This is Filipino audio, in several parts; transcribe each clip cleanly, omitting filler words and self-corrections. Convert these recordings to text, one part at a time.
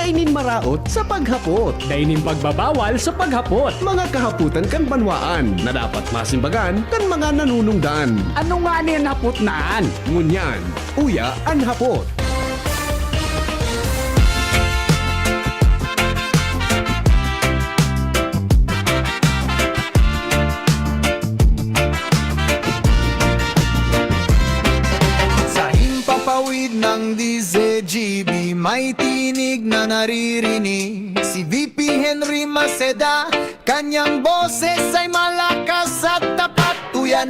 Dainin maraot sa paghapot. Dainin pagbabawal sa paghapot. Mga kahaputan kan banwaan na dapat masimbagan kan mga nanunungdan. Ano nga niyan hapot naan? Ngunyan, uya an hapot. Sa himpapawid ng DZGB, may tinig na naririnig. Si VP Henry Maceda, kanyang boses ay malakas at tapat. Uya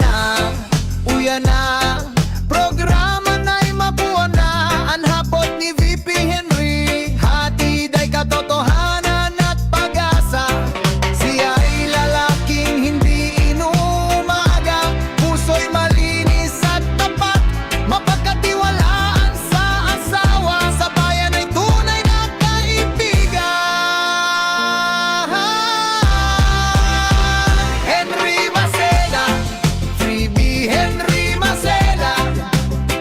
na, programa na'y mabuo na. Ang hapot ni VP Henry, hatid ay katotohanan at pag-asa. Siya ay lalaking hindi inuumaga, puso'y malinis at tapat, mapagkatiwalaan sa asawa, sa bayan ay tunay na kaibigan. Henry Maceda, Freebie Henry Maceda,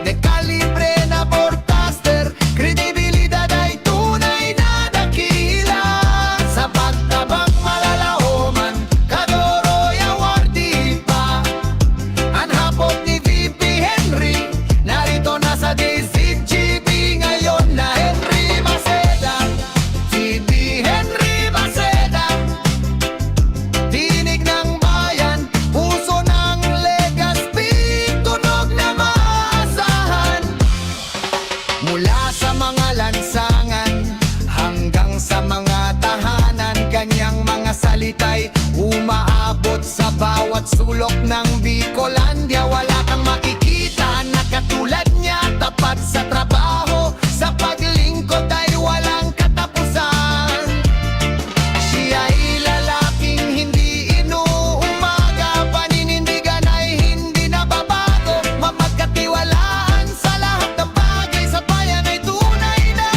de calibre na broadcaster, kredibilidad ay tunay na dakila. Sa pagtabang malalaoman, kadoro'y awardee pa. Ang hapot ni VP Henry, narito na sa DZGB ngayon na Henry Maceda. VP Henry Maceda, tinig ng bayan, puso ng Legazpi, tunog na maasahan. Mula sa mga lansangan hanggang sa mga tahanan, kanyang mga salita'y umaabot sa bawat sulok ng Bicolandia. Wala kang makikita na katulad niya, tapat sa trabaho, sa paglingkod ay walang katapusan. Siya'y lalaking hindi inuumaga, paninindigan ay hindi nababago, mapagkatiwalaan sa lahat ng bagay, sa bayan ay tunay na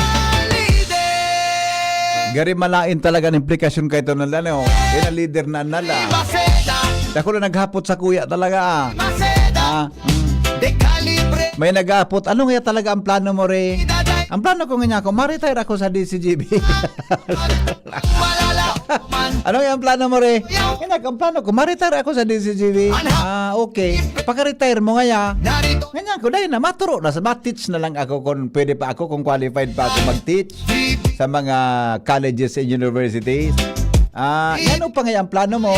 leader. Gari malain talaga ang implikasyon kay ito nala, no? Yan ang leader na nala. Maceda, Ako na naghapot sa kuya talaga. Maceda, de calibre May naghapot. Ano nga talaga ang plano mo, re? Ang plano ko nga ako, ma-retire ako sa DCGB. malalaman. Ano nga ang plano mo, re? Nga, ang plano ko, ma-retire ako sa DCGB. Okay. Pagka-retire mo nga, Narito ganyan ko, dahil na maturo na sa teach na lang ako kung pwede pa ako, kung qualified pa ako mag-teach sa mga colleges and universities. Ano pa nga ang plano mo?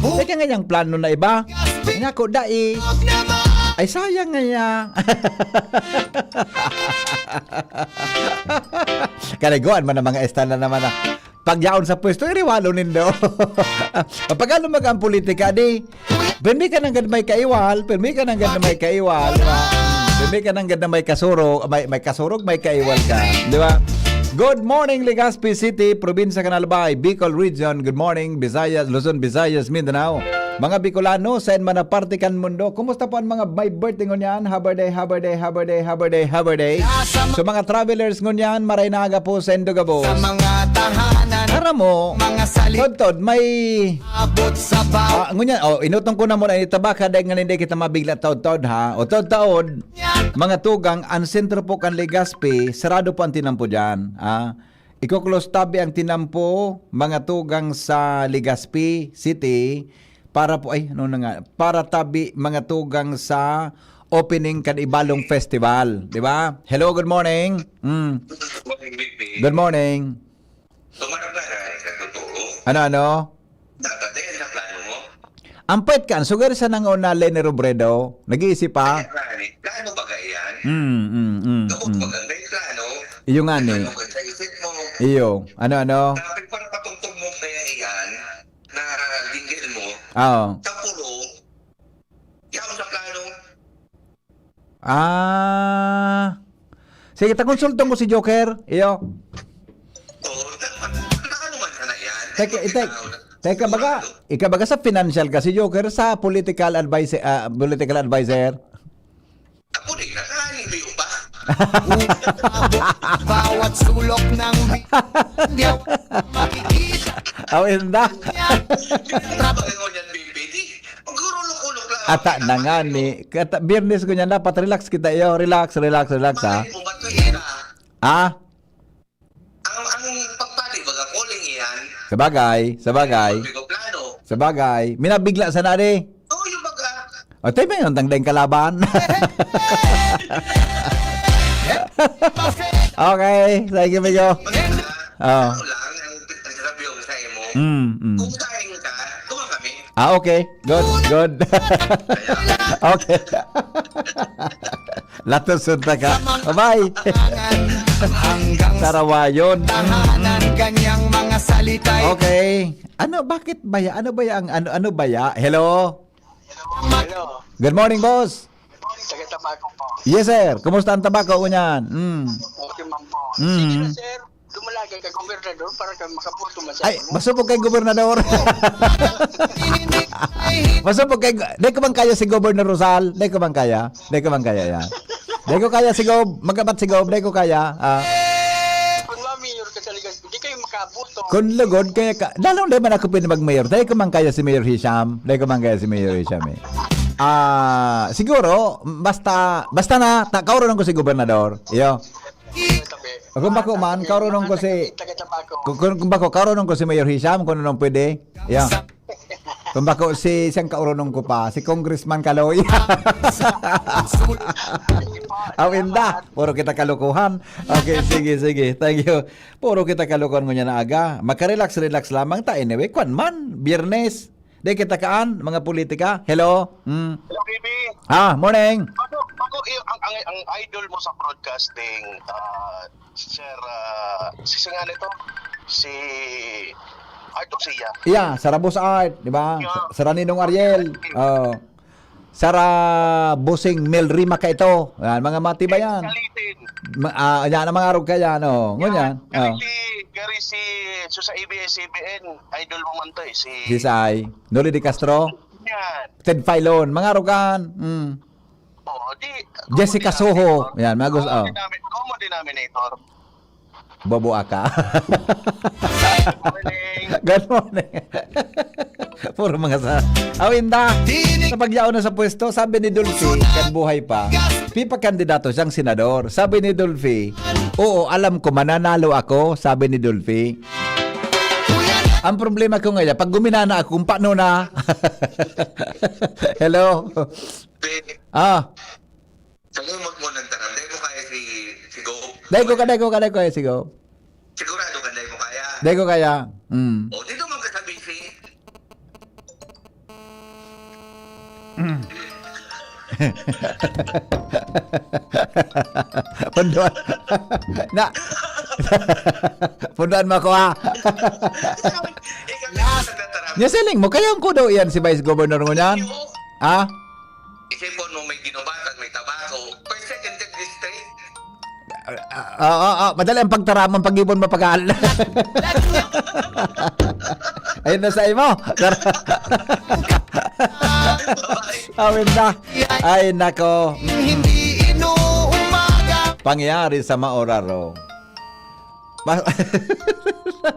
Teka nga yung plano na iba. Nga ko, dai. Ay, sayang nga yan. Kaliguan man ang mga estala naman na pagyaon sa pwesto, iriwalo nindo. Pag ano mag ang politika, di, permi ka nang may kaiwal, permi ka nang may kaiwal, permi ka nang may kasurog, may kasurog, may kaiwal ka. Di ba? Good morning, Legazpi City, Probinsya Canalbay, Bicol Region. Good morning, Visayas, Luzon, Visayas, Mindanao. Mga Bicolano, saan man na parte kan mundo. Kumusta po ang mga may birthday ngunyan? Haberday, haberday, haberday, haberday, haberday. So mga travelers ngunyan, maray naga po sa Indogabo. sa mga tahanan, Tara mo, mga salita Tod, may... abot sa bawat ngunyan, inutong ko na muna, itabaka dahil nga hindi kita mabigla taod-taod ha. O taod-taod, mga tugang, ang sentro po kan Legazpi, sarado po ang tinampo dyan. Iko-close tabi ang tinampo, mga tugang sa Legazpi City, para po, para tabi mga tugang sa opening kan Ibalong Festival. Di ba? Hello, good morning. Good morning. Tumarap na sa totoo. Ano? Datatin sa plano mo. Ampet kan, sugar sa nanguna Lenny Robredo. Nag-iisip pa? Plano ba yan? Kapag maganda yung plano, Iyo nga ni. ano ka sa isip mo? Iyo. Ano? Dapat para patungtong mo kaya iyan na dinggil mo Oo. sa pulo, yaw sa plano. Sige, konsultong ko si Joker. Iyo. Oo, ano man ka na yan? Teka, baga sa financial kasi Joker, sa political advisor. Ako din, nakahalibiyo pa. bawat sulok ng diyaw makikita Awin na. Trabaho ko niyan, BPD. Magurulok-ulok lang. Ata na nga ni. Biyernes ko niya dapat relax kita. Iyo, relax ha. Malay mo ba ito, Ira? Ah? Ang pagpali, baga calling yan. Sabagay. Bigo plano. Sabagay. Minabigla sa nari. Oo, yung baga. O, tayo ba yung tangdang kalaban? Okay. Thank you, Migo. Oo. Ano lang, ang sabi ko sa mo, kung kain ka, tuwa kami. Okay. Good. Okay. Latusod na ka. Bye-bye. Hanggang sa Sarawayon. tahanan, ganyang mga salita'y Okay. Bakit baya? Ano baya? Hello? Hello, Good morning, boss. taga Tabaco po. Yes, sir. Kumusta ang tabako ko niyan? Okay man po. Mm. Sige na sir, dumalagay ka gobernador para ka makaputo man sa Ay, mo. masupog kay gobernador. Masupog kay... Di ko bang kaya si Gobernador Rosal? Di ko bang kaya yan. Di ko kaya si Gob. Magabat si Gob. Di ko kaya. Kung ma-mayor ka sa ligas, hindi kayo makaputo. Kung lugod, kaya ka... Lalong di man ako pwede mag-mayor. Di ko bang kaya si Mayor Hisham. Siguro, basta na, kauronon ko si Gobernador. Iyo. Kung bako man, kauronon ko si... Taga Tabaco. Kung bako, kauronon ko si Mayor Hisham, kung anong pwede. Yeah. Kung bako, siyang kauronon ko pa, si Congressman Kaloy. Awinda, puro kita kalukuhan. Okay, sige. Thank you. Puro kita kalukuhan ko niya na aga. Makarelax lamang ta. Anyway, kwan man, Biyernes. Di kita kaan, mga politika. Hello? Hello, baby. Morning. Ako ang idol mo sa broadcasting, Sir, si singa nito, si Arto Sia. Yeah, Sarabos Art, di ba? Yeah. Sara Ninong Ariel. Sara Busing Melrima ka ito. Yan, mga mati ba yan? Kalitin. Yan ang mga arog kaya, no? Ngunyan. Gary si so sa ABS-CBN, idol mo man to eh, si Sisay. Noli de Castro. yan. Ted Filon. Mga arogan. Oh, di Jessica Soho. Yan, mga gusto. Common denominator. Bobo Aka. Morning. Good morning. Puro mga sa... Awinda, sa pagyaon na sa pwesto, sabi ni Dulce, kan buhay pa, pipa kandidato siyang senador. Sabi ni Dulce, oo, alam ko, mananalo ako, sabi ni Dulce. Ang problema ko ngayon, pag guminana ako, kung paano na? Hello? Sabi mo ng tanam, dahil mo kaya si Go. Dahil ko, sigo. Sigurado ka dahil mo kaya. Dahil ko kaya. O, dito man kasabi si... Punduan. Na. Punduan mo ako ha. Ikaw na sa tanam. Nya siling mo, kaya ko daw yan si Vice Governor mo niyan. Ah? Isipon mo may ginubatan, may tabako. First, second, third district. Madali ang pagtaraman pag-ibon mapagal. Ayun na sa imo. Awin na. Ay nako. hindi inuumaga. Pangyari sa maoraro.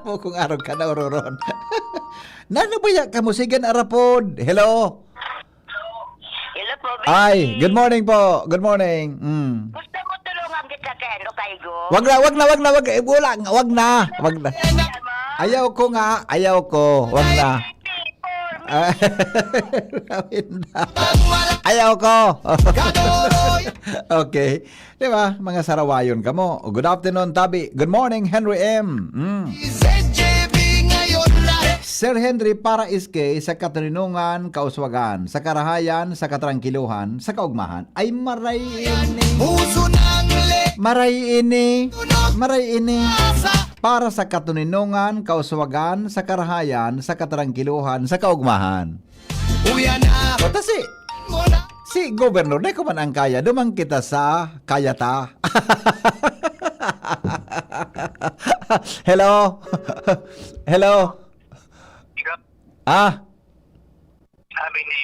Mo kung araw ka na ororon. Nano ba ya kamusigan arapod? Hello. Hello po, baby. Ay, good morning po. Good morning. Gusto mo tulungan kita kay ano kay Go? Wag na. Ayaw ko nga. Wag na. Ayaw ko. Okay. Di ba? Mga sarawayon ka mo. Good afternoon, Tabi. Good morning, Henry M. ZJB ngayon lang. Sir Henry, para iske sa kataninungan, kauswagan, sa karahayan, sa katrangkiluhan, sa kaugmahan, ay maray ini. Puso ng Maray ini. Para sa katuninungan, kauswagan, sa karahayan, sa katrangkiluhan, sa kaugmahan. uyan na. O tasi, Mo na. si Governor, di ko man ang kaya, dumang kita sa kayata. Hello? Hello? Sabi ni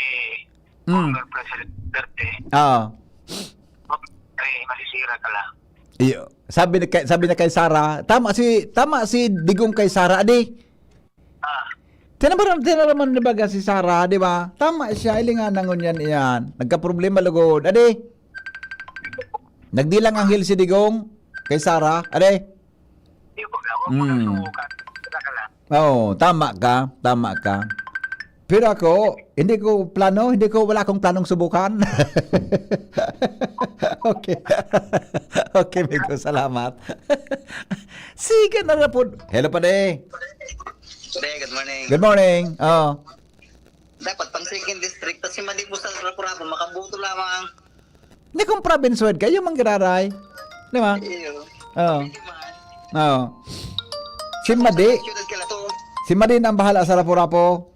Former President Duterte, ay masisira ka lang. iyo. Sabi na kay Sara, tama si Digong kay Sara, adi. Tinaraman na baga si Sara, di ba? Tama siya, ilingan nangon yan. Nagka-problema lugod, adi. Nagdilang anghel si Digong kay Sara, adi. Yung pag ako Subukan. Wala ka lang. Oo, tama ka. Pero ako, wala akong planong subukan. Okay. Okay, Migo, salamat. Sige na po. Hello pa de. Good morning. Good morning. Oh. Dapat pang second district, kasi mali po sa Rapurapo, makabuto lamang. Hindi kung province word kayo manggiraray. Di ba? Iyo. Oo. Oo. Si Madi. Siyudad ka to. Si Madi na ang bahala sa Lapu-Lapu.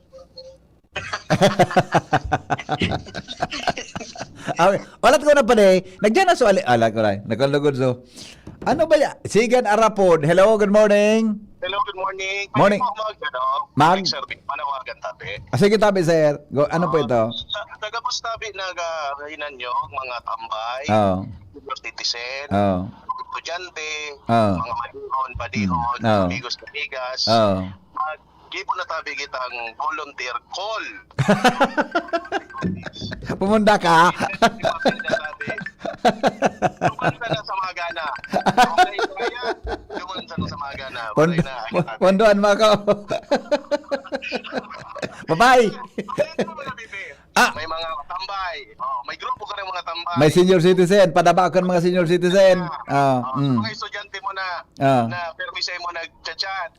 Okay. Ulat ko na pa de. Nagyan na so alat ko na. Nakalugod so. Ano ba ya? Sigan Arapod. Hello, good morning. Hello, good morning. Morning. Mag? Service, manawagan tabi. Sige tabi sir. Go, ano po ito? Sa tagabos tabi, nagahinan nyo, mga tambay, Oo. senior citizen, Oo. estudyante, Oo. mga malihon, padihon, Oo. amigos, amigas. Oo. Gibo na tabi kitang volunteer call. Pumunda ka. Duman sa na sa magana. Okay, kaya. Duman sa na sa magana. Balay na. Pondoan mo ako. Bye-bye. May mga tambay. Oh, may grupo ka rin mga tambay. May senior citizen. Padaba ko ng mga senior citizen. Mga estudyante mo na na permise mo nag-chat.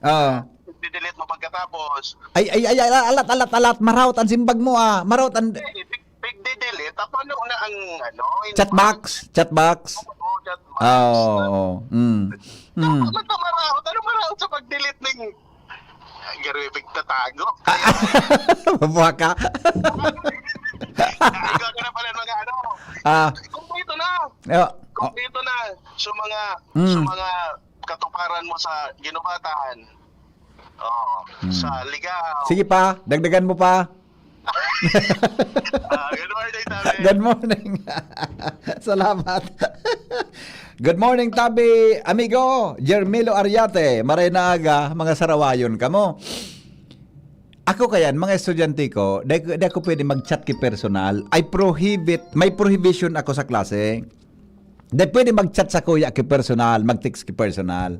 Didelete mo pagkatapos. Ay, alat. Maraut ang simbag mo ah. Maraut ang... Big didelete. Tapos ano na ang ano? Chatbox. Chatbox. Oo. Ano maraut? Ano maraut sa pag-delete ng... Garo tatago. Mabuha ka. Ikaw ka na pala mga ano. Kumpleto na. Kumpleto na. So mga katuparan mo sa ginubatan. Sa ligaw. Sige pa. Dagdagan mo pa. Good morning, Tabi. Good morning. Salamat. Good morning, Tabi. Amigo, Jermilo Ariate. Maray na aga, mga sarawayon ka mo. Ako kayan, mga estudyante ko, di ako pwede mag-chat ki personal. May prohibition ako sa klase. Di pwede mag-chat sa kuya ki personal, mag-text ki personal.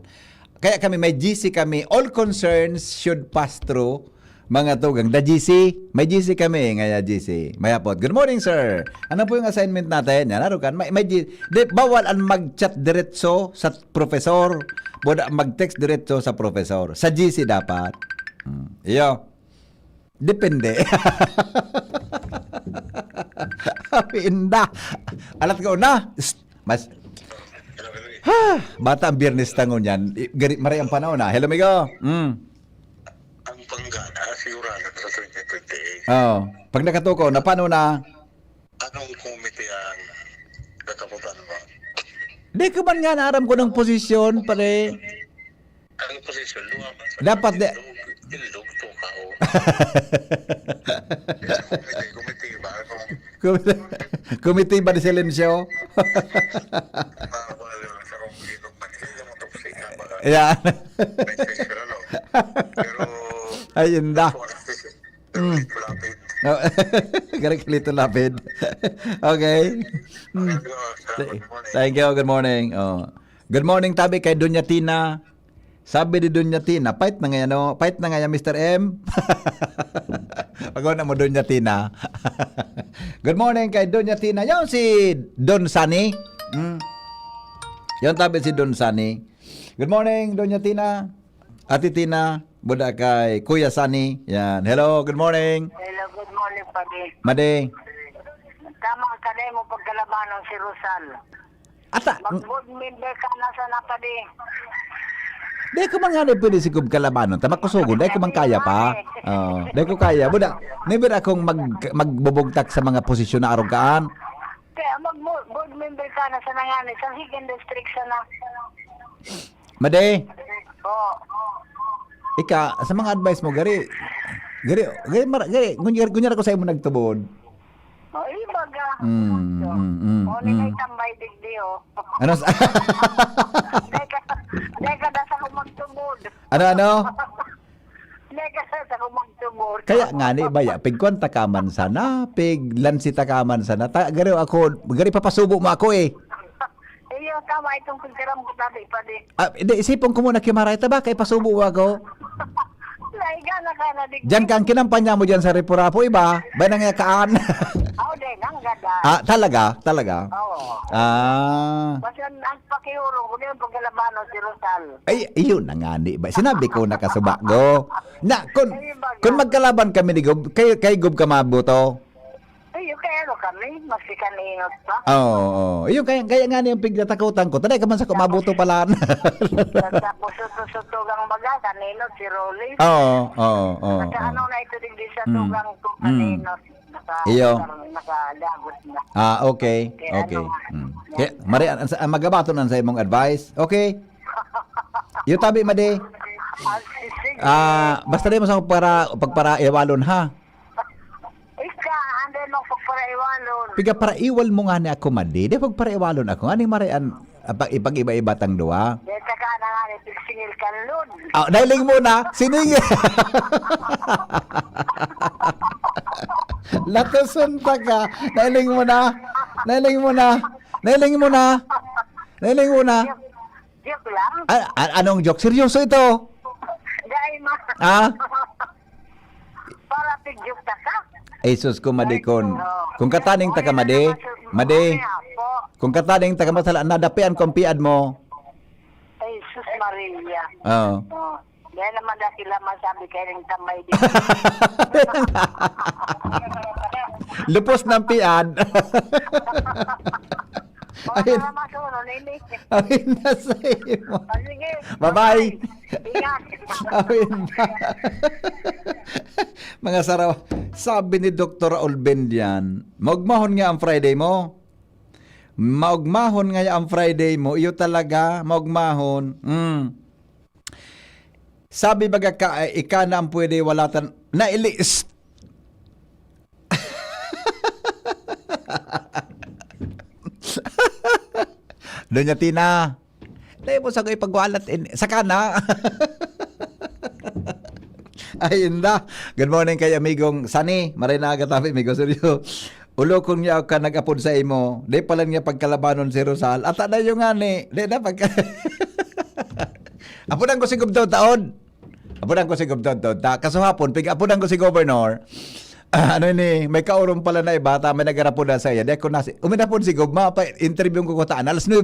Kaya kami, may GC kami. All concerns should pass through mga tugang. The GC, may GC kami. Ngaya GC. Mayapot. Good morning, sir. Ano po yung assignment natin? Yan, narukan. May GC. Bawal ang mag-chat diretso sa professor. Bawal mag-text diretso sa professor. Sa GC dapat. Iyo. Depende. Pinda. Alat ko na. Mas... Bata ang biyernes tangon yan. Maray ang panahon na. Hello, amigo. Ang panggana, sigurado sa 2028. Oo. Pag nakatuko, na paano na? Anong komite ang kataputan mo? Di ko man nga naaram ko ng posisyon, pare. Ang posisyon, luwaman sa Dapat de... ilog to ka o. Komite ba? Komite ba ni Silensyo? Yan. Pero... Ayun da. Garik lito lapid. Okay. Thank you. Good morning. Good morning, Tabi, kay Doña Tina. Sabi ni Doña Tina, fight na nga yan, fight na nga yan, Mr. M. Pagawa na mo, Doña Tina. Good morning kay Doña Tina. Yung si Don Sani. Yung Tabi si Don Sani. Good morning, Doña Tina. Ate Tina, buda kay Kuya Sani. Yan. Hello, good morning. Hello, good morning, Padi. Made. Tama ka na mo pagkalabanan si Rosal. Ata. Mag-board member ka na sa napadi. Di ko man nga na pwede si Kub Kalabanon. Tama ko sugod. Di ko man kaya pa. Di ko kaya. Buda, never akong magbubugtak sa mga posisyon na arugaan. Kaya mag-board member ka na sa nangani. Sa second district sa na. Made. Oo. Ika, sa mga advice mo, gari, gunyar ko sa imo nagtubod. O, ibaga. O, nilay tambay digdi, o. Ano? Deka na sa kumagtubod. Ano? Deka na sa kumagtubod. Kaya nga ni, baya, pigkwan takaman sana, pig lansi takaman sana. Gari papasubo mo ako eh. Iyo. tama itong pagkaram ko tabi pa di. Hindi, isipon ko muna kimaray ba kay pasubo ako. Laiga na ka na di. Diyan kang kinampanya mo diyan sa Repurapo iba. Ba nang yakaan? Oh, din, ang ganda. Talaga. Oo. Basta ang pakiurong ko yung pagkalabano si Rosal. Ay, iyon na nga ni ba. Sinabi ko nakasubago. Na, kung magkalaban kami ni Gob, kay Gob ka mabuto. Ay, yung kaya ano kami, magsikaniinot pa. Oo. Iyon kaya nga ni yung pigtatakutan ko. Taday ka man sa kumabuto pala. Tapos sutugang baga, kaninot si Rolly. Oo. Basta ano na ito din sa tugang ko kaninot. Iyo. Nakalagot na. Okay. Kaya, Mari, magabato na sa imong advice. Okay. Iyo tabi, Madi. Sige. Basta rin mo sa pagpara iwalon, ha? Ika, ando nung pagparaiwalon. Piga para iwal mo nga ni ako, Madi. Di pagpara iwalon ako. Aning marian, ipag-iba-iba tang duwa. Dito ka na nga ni Pigsingil Kanlon. Dailing mo na. Siningil. Latusun pa ka. Nailing mo na. Joke lang. Anong joke? Seryoso ito? Dahil ma. Para tig-joke ta ka. Ay, sus ko, Madi, kung kataning ta ka, Madi. Kung kataning ta ka, masala, nadapian kong piad mo. Ay, sus Maria. Oo. Dahil naman na sila masabi kayo ng tamay din. Lupos ng piad. Ayun. Mga masuno, nini. Awin na sa iyo. Sige. Bye-bye. Ingat. Awin na. Mga saraw, sabi ni Dr. Olbendian, maugmahon nga ang Friday mo. Maugmahon nga ang Friday mo. Iyo talaga, maugmahon. Sabi baga ka, ika na ang pwede walatan. Nailis. Donya Tina. Dahil mo sa ko ipagwalat. Saka na. Ayun na. Good morning kay amigong Sani. Maray na agatabi, amigo. Seryo. Ulo kung niya ka nag-apod sa imo. Di pala niya pagkalabanon si Rosal. At na yung nga ni. Di na pagka... Apunan ko si Gubdod taon. Kasuhapon, apunan ko si Governor. May kaurong pala na iba, may nagarapon na sa iya. Dahil ko uminapon si Gob, interview ko kutaan, alas 9.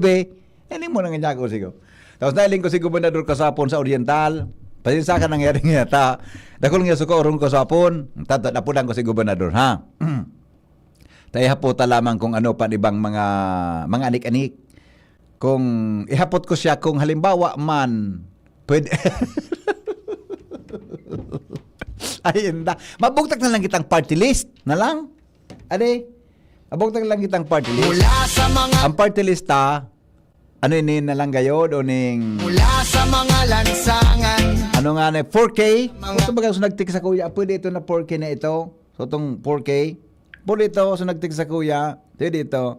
Hindi mo nang ko si Gob. Tapos nailing ko si Gobernador kasapon sa Oriental. Pasinsa ka nangyari nga ta. Dahil nga sa kaurong kasapon, apunan ko si Gobernador, ha? Ihapota lamang kung ano pa ibang mga anik-anik. Kung ihapot ko siya, kung halimbawa man, pwede... Ayun na. Mabugtag na lang kitang party list. Na lang. Ade. Mabugtag na lang kitang party list. Mula sa mga Ang party list ano yun na lang gayod o ning... Mula sa mga lansangan. Ano nga na, 4K? Gusto ba so nagtik sa kuya? Pwede ito na 4K na ito. So itong 4K. Pwede ito, so nagtik sa kuya. Pwede ito.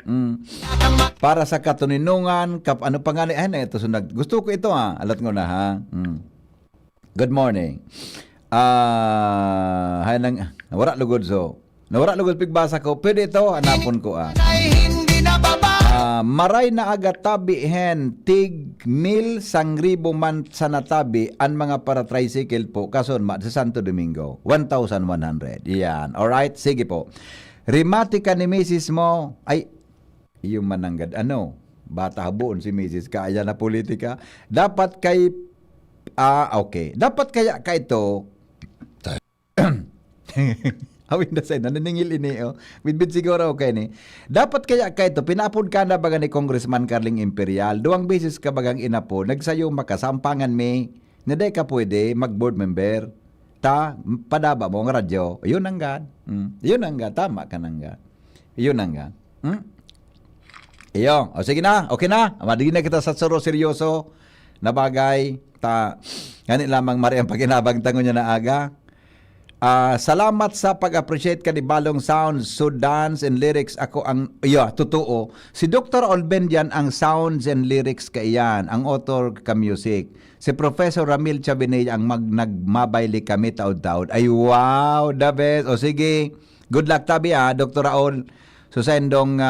Para sa katuninungan, ano pa nga na ito. So gusto ko ito alat ko na ha. Good morning. Nawara lugod pigbasa ko. Pwede ito, hanapon ko Ay hindi na baba. Maray na aga tabi hen tig 1,000 sangribo man sa natabi ang mga para tricycle po kason sa Santo Domingo 1,100. Yan. Alright, sige po. Rimatika ni Mrs. mo ay yung mananggad bata habuon si Mrs. Kaya na politika. Dapat kay okay. Dapat kaya ka ito awin na sa'yo, naningil ini Bidbid siguro okay ni. Dapat kaya ka ito, pinapod ka na baga ni Congressman Carling Imperial, 2 beses ka bagang inapo, nagsayo makasampangan me, na di ka pwede mag-board member, padaba mo ang radyo, yun ang gad. Yun ang gad, tama ka nang gad. Yun ang gad. Iyo, sige na, okay na, madigin na kita sa seryoso na bagay, ganit lamang mari ang paginabang tango niya na aga. Salamat sa pag-appreciate ka ni Balong Sounds, so dance and lyrics ako ang, totoo. Si Dr. Olbendian ang sounds and lyrics ka iyan, ang author ka music. Si Professor Ramil Chabinay ang nagmabayli kami taod-taod. Ay wow, the best. O sige, good luck tabi Dr. Raul. So sa endong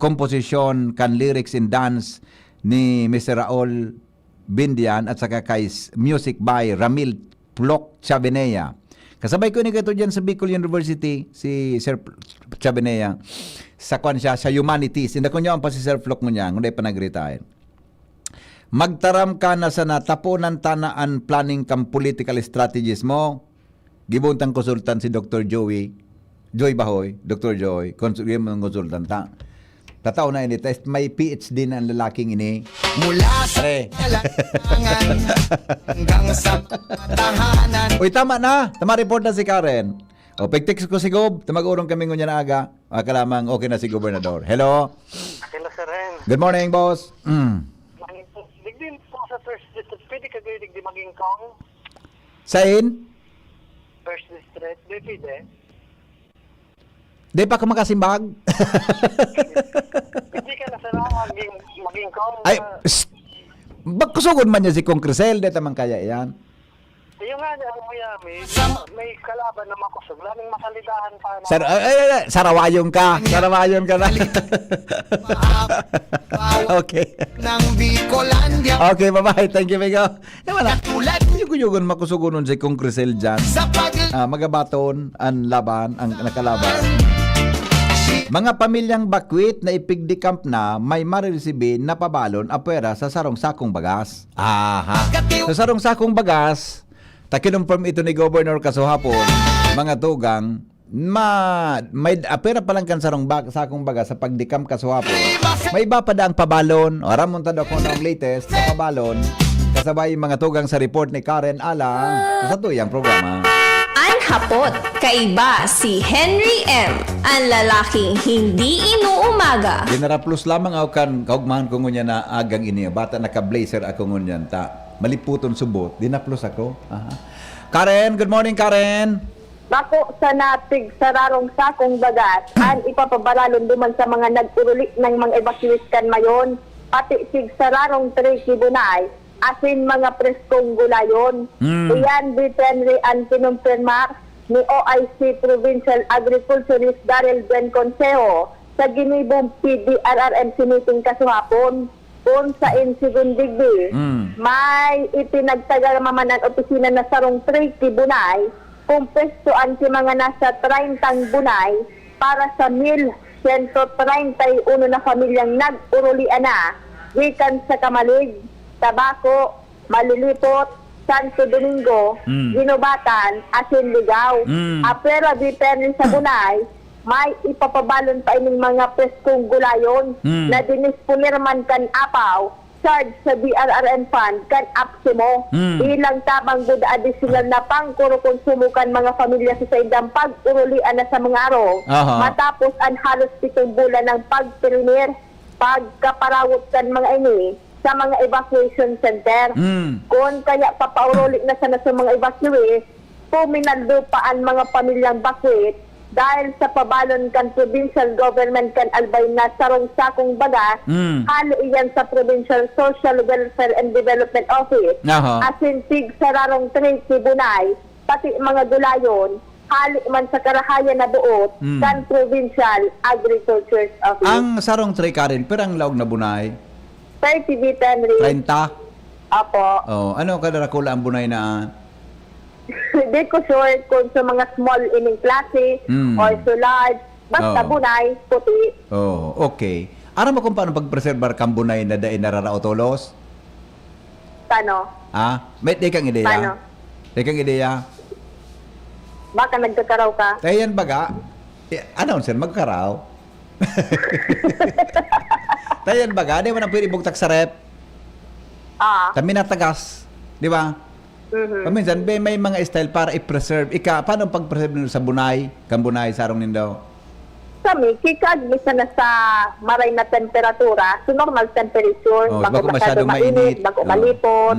komposisyon kan lyrics and dance ni Mr. Raul Bindian at saka kay music by Ramil Plok Chabenea. Kasabay ko ni kato dyan sa Bicol University, si Sir Chabenea, sa kwan siya, sa humanities. Hindi ko niya ang pa si Sir Plok mo niya, hindi pa nag-retire. Magtaram ka na sa natapunan tanaan planning kang political strategies mo. Gibuntang konsultan si Dr. Joy Bahoy, Dr. Joy, konsultan ta. Tataw na ini, test may PhD na ang lalaking ini. Mula sa lansangan hanggang sa tahanan. Uy, tama na. Tama report na si Karen. O, pag-text ko si Gob, tamag-urong kami ngunya na aga. Kalamang okay na si Gobernador. Hello? Hello, Sir Ren. Good morning, boss. Digdin po sa First District. Pwede ka gawin digdi maging kong Sain? First District. Pwede. Di pa ka makasimbag? Hindi ka na sa maging kong. Ay, bagkusugod man niya si Kong Crisel. Di tamang kaya yan. Yung nga, ang may kalaban na makusog. Laming masalidahan pa na. Sarawayon ka. Sarawayon ka na. Okay. Ng Bicolandia Okay, bye-bye. Thank you, Migo. Naman na. tulad Yugo-yugon makusugunon si Kong Crisel dyan. sa Magabaton, ang laban, ang nakalaban. Mga pamilyang bakwit na ipigdicamp na may marirecibin na pabalon apwera sa sarong sakong bagas. Aha. Sa sarong sakong bagas, takinumperm ito ni Governor kasuhapon, mga tugang, may apwera pa lang kan sakong bagas sa pagdicamp kasuhapon. May iba pa daang pabalon, o ramunta daw ko ng latest na pabalon, kasabay mga tugang sa report ni Karen Ala sa tuyang programa. Hapot, kaiba si Henry M. Ang lalaking hindi inuumaga. General Plus lamang ako kan kaugmahan ko ngunya na agang ini. Bata naka-blazer ako ngunyan ta. Maliputon subot. Dina plus ako. Aha. Karen, good morning Karen. Bako sa natig sararong sakong bagas, an ipapabaralon duman sa mga nag-uruli ng mga evacuees kan mayon, pati sig sararong 3 kibunay, asin mga preskong gulayon. Iyan Henry ang kinumpirmar ni OIC Provincial Agriculturist Daryl Ben Consejo sa ginibong PDRRMC meeting kasuhapon kung sa Insigundigbi. May ipinagtagal mamanan opisina na sarong 3 kibunay kung pwestoan si mga nasa 30 bunay para sa 1,131 na pamilyang nag-urulian na gikan sa Kamalig, Tabaco, Malilipot, Santo Domingo, Ginobatan, asin Ligaw. Apera Biperni sa Bunay, may ipapabalon pa ining mga preskong gulayon na dinispunirman kan apaw, charge sa BRRN Fund kan apsimo. Ilang tabang buda additional na pangkuro-konsumo kan mga pamilya sa saindang pag-urulian na sa mga araw. Matapos ang halos 7 bulan ng pagpirinir, pagkaparawot kan mga ini sa mga evacuation center. Kung kaya papaurulik na sana sa mga evacuees, puminaldo pa ang mga pamilyang bakwit dahil sa pabalon kan provincial government kan albay na sarong sakong bagas, halo iyan sa Provincial Social Welfare and Development Office. Asin tig sararong 3 kibunay, pati mga gulayon, halo man sa karahayan na buot kan Provincial Agriculture Office. Ang sarong 3 Karen, pero ang laog na bunay? 30 bit Henry. 30? Apo. Oh, ano kadarakula ang bunay na? Hindi ko sure kung sa mga small ining klase or so large. Basta bunay, puti. Oh, okay. Aram mo kung paano pag-preservar kang bunay na dain nararautolos? Paano? May kang ideya? Paano? May kang ideya? Baka nagkakaraw ka? Tayan baga? Announcer, magkaraw? Tayan baga? Di mo na pwede bugtak sa rep? Kami natagas. Di ba? Paminsan, may mga style para i-preserve. Paano pag-preserve nyo sa bunay? Kang bunay, sarong nindo? Kami, kikag, misa na sa maray na temperatura, so normal temperature, bago masyadong mainit, bago malipot.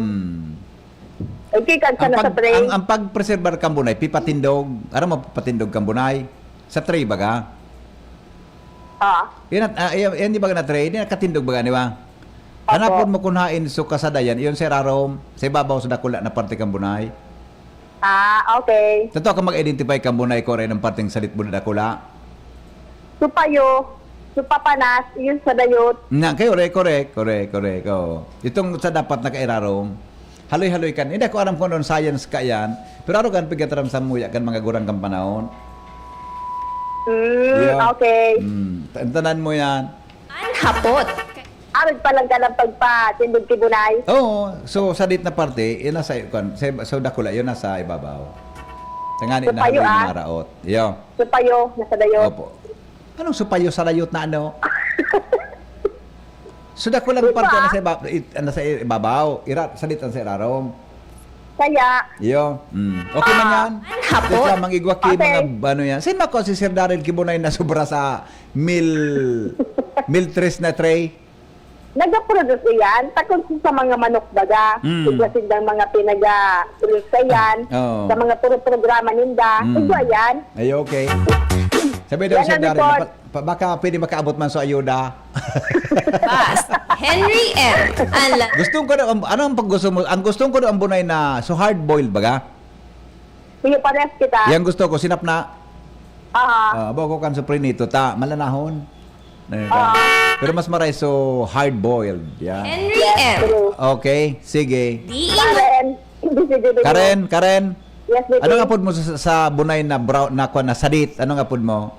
Kikag sa na sa tray. Ang pag-preserve kang bunay, pipatindog. Ano mo papatindog kang bunay? Sa tray baga? Yan di ba na tray? Yan nakatindog baga, di ba? Hanapon mo kunhain so kasadayan, iyon si Rarom, sa ibabaw sa dakula na parte kang bunay. Okay. Totoo ka mag-identify kang bunay ko rin ng parteng salit bunay dakula? supayo, supapanas, yun sa dayot. Na, correct. Oh. Itong sa dapat nakairarong, haloy-haloy kan. Hindi ko alam kung ano science ka yan, pero ano kan pagkataram sa muya kan mga gurang kang panahon. Okay. Tanan mo yan. An hapot. Arid pa lang ka ng pagpatindog kibunay. Oo. So, sa dit na parte, yun nasa, sa dakula, yun nasa ibabaw. Tangani na Supayo, haloy na raot. Yo. Supayo, nasa dayot. Opo. Anong supayo sa layot na ano? So, dakula ng parte nasa ibabaw. Salitan sa irarong. Kaya, Yo. Okay man yan. An hapot. Kasi mangigwaki Okay. mga ano yan. Sin mako si Sir Daryl Kibunay na sobra sa mil tres na tray. nag-produce iyan, takon sa mga manok baga, siglasin ng mga pinaga-produce yan, Oo. sa mga puro programa ninda, igwa yan. Ay, okay. Sabi daw Yan Sir ang Daryl, report. baka pwede makaabot man sa ayuda. Bas. Henry M. Ang Gustong ko na, ano ang paggusto mo? Ang gustong ko na ang bunay na, so hard-boiled baga? Sige, pares kita. Yang gusto ko, sinap na. Aha. Bago kan sa prinito, malanahon. Pero mas maray so hard-boiled. Yan. Henry M. True. Okay, sige. Di Karen, hindi si Judy. Karen. Yes, baby. Anong apod mo sa bunay na brown na kuan na sadit? Anong apod mo?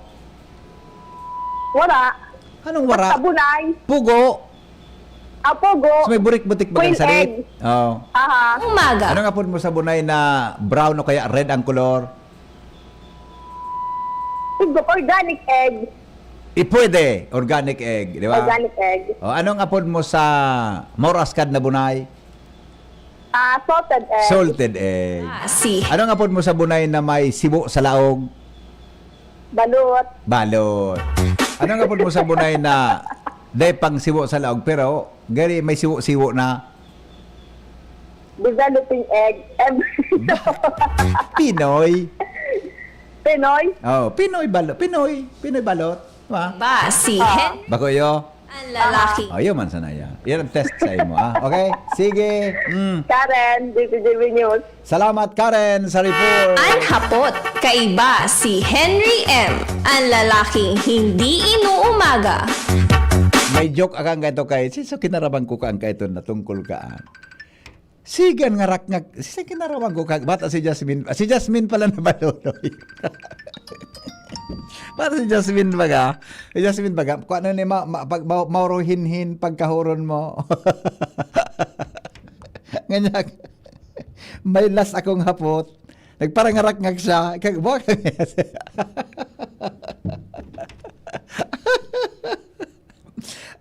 Wala. Anong wara? Tabunay. Pugo. Apogo. So may burik-butik ba Quail ng sadit? egg. Oh. Aha. Umaga. Anong apod mo sa bunay na brown o kaya red ang color? Organic egg. Pwede. Organic egg, di ba? Organic egg. Oh, anong apod mo sa moraskad na bunay? Salted egg. Salted egg. Si Anong apod mo sa bunay na may sibo sa laog? Balot. Balot. Anong apod mo sa bunay na day pang sibo sa laog pero gari may siwo-siwo na? Developing egg. Pinoy. Pinoy. Oh, Pinoy balot. Pinoy balot. Diba? ba si Henry Bagoyo. ang lalaki. Oh, yun man sana yan. Yan ang test sa imo, ah. Okay? Sige. Karen, DPJB News. Salamat, Karen, sa report. Ang hapot. Kaiba si Henry M. Ang lalaking hindi inuumaga. May joke akang gaito kay, siso kinaraman ko kaang kaito na tungkol kaan. Sigan nga rak nga, siso kinaraman ko kaang, bata si Jasmine pala na balonoy. Bata si Jasmine baga, kung ano ni mauruhinhin pagkahuron mo. Ganyan, may las akong hapot, nagparangarak nga siya, kagbuwa ka nga.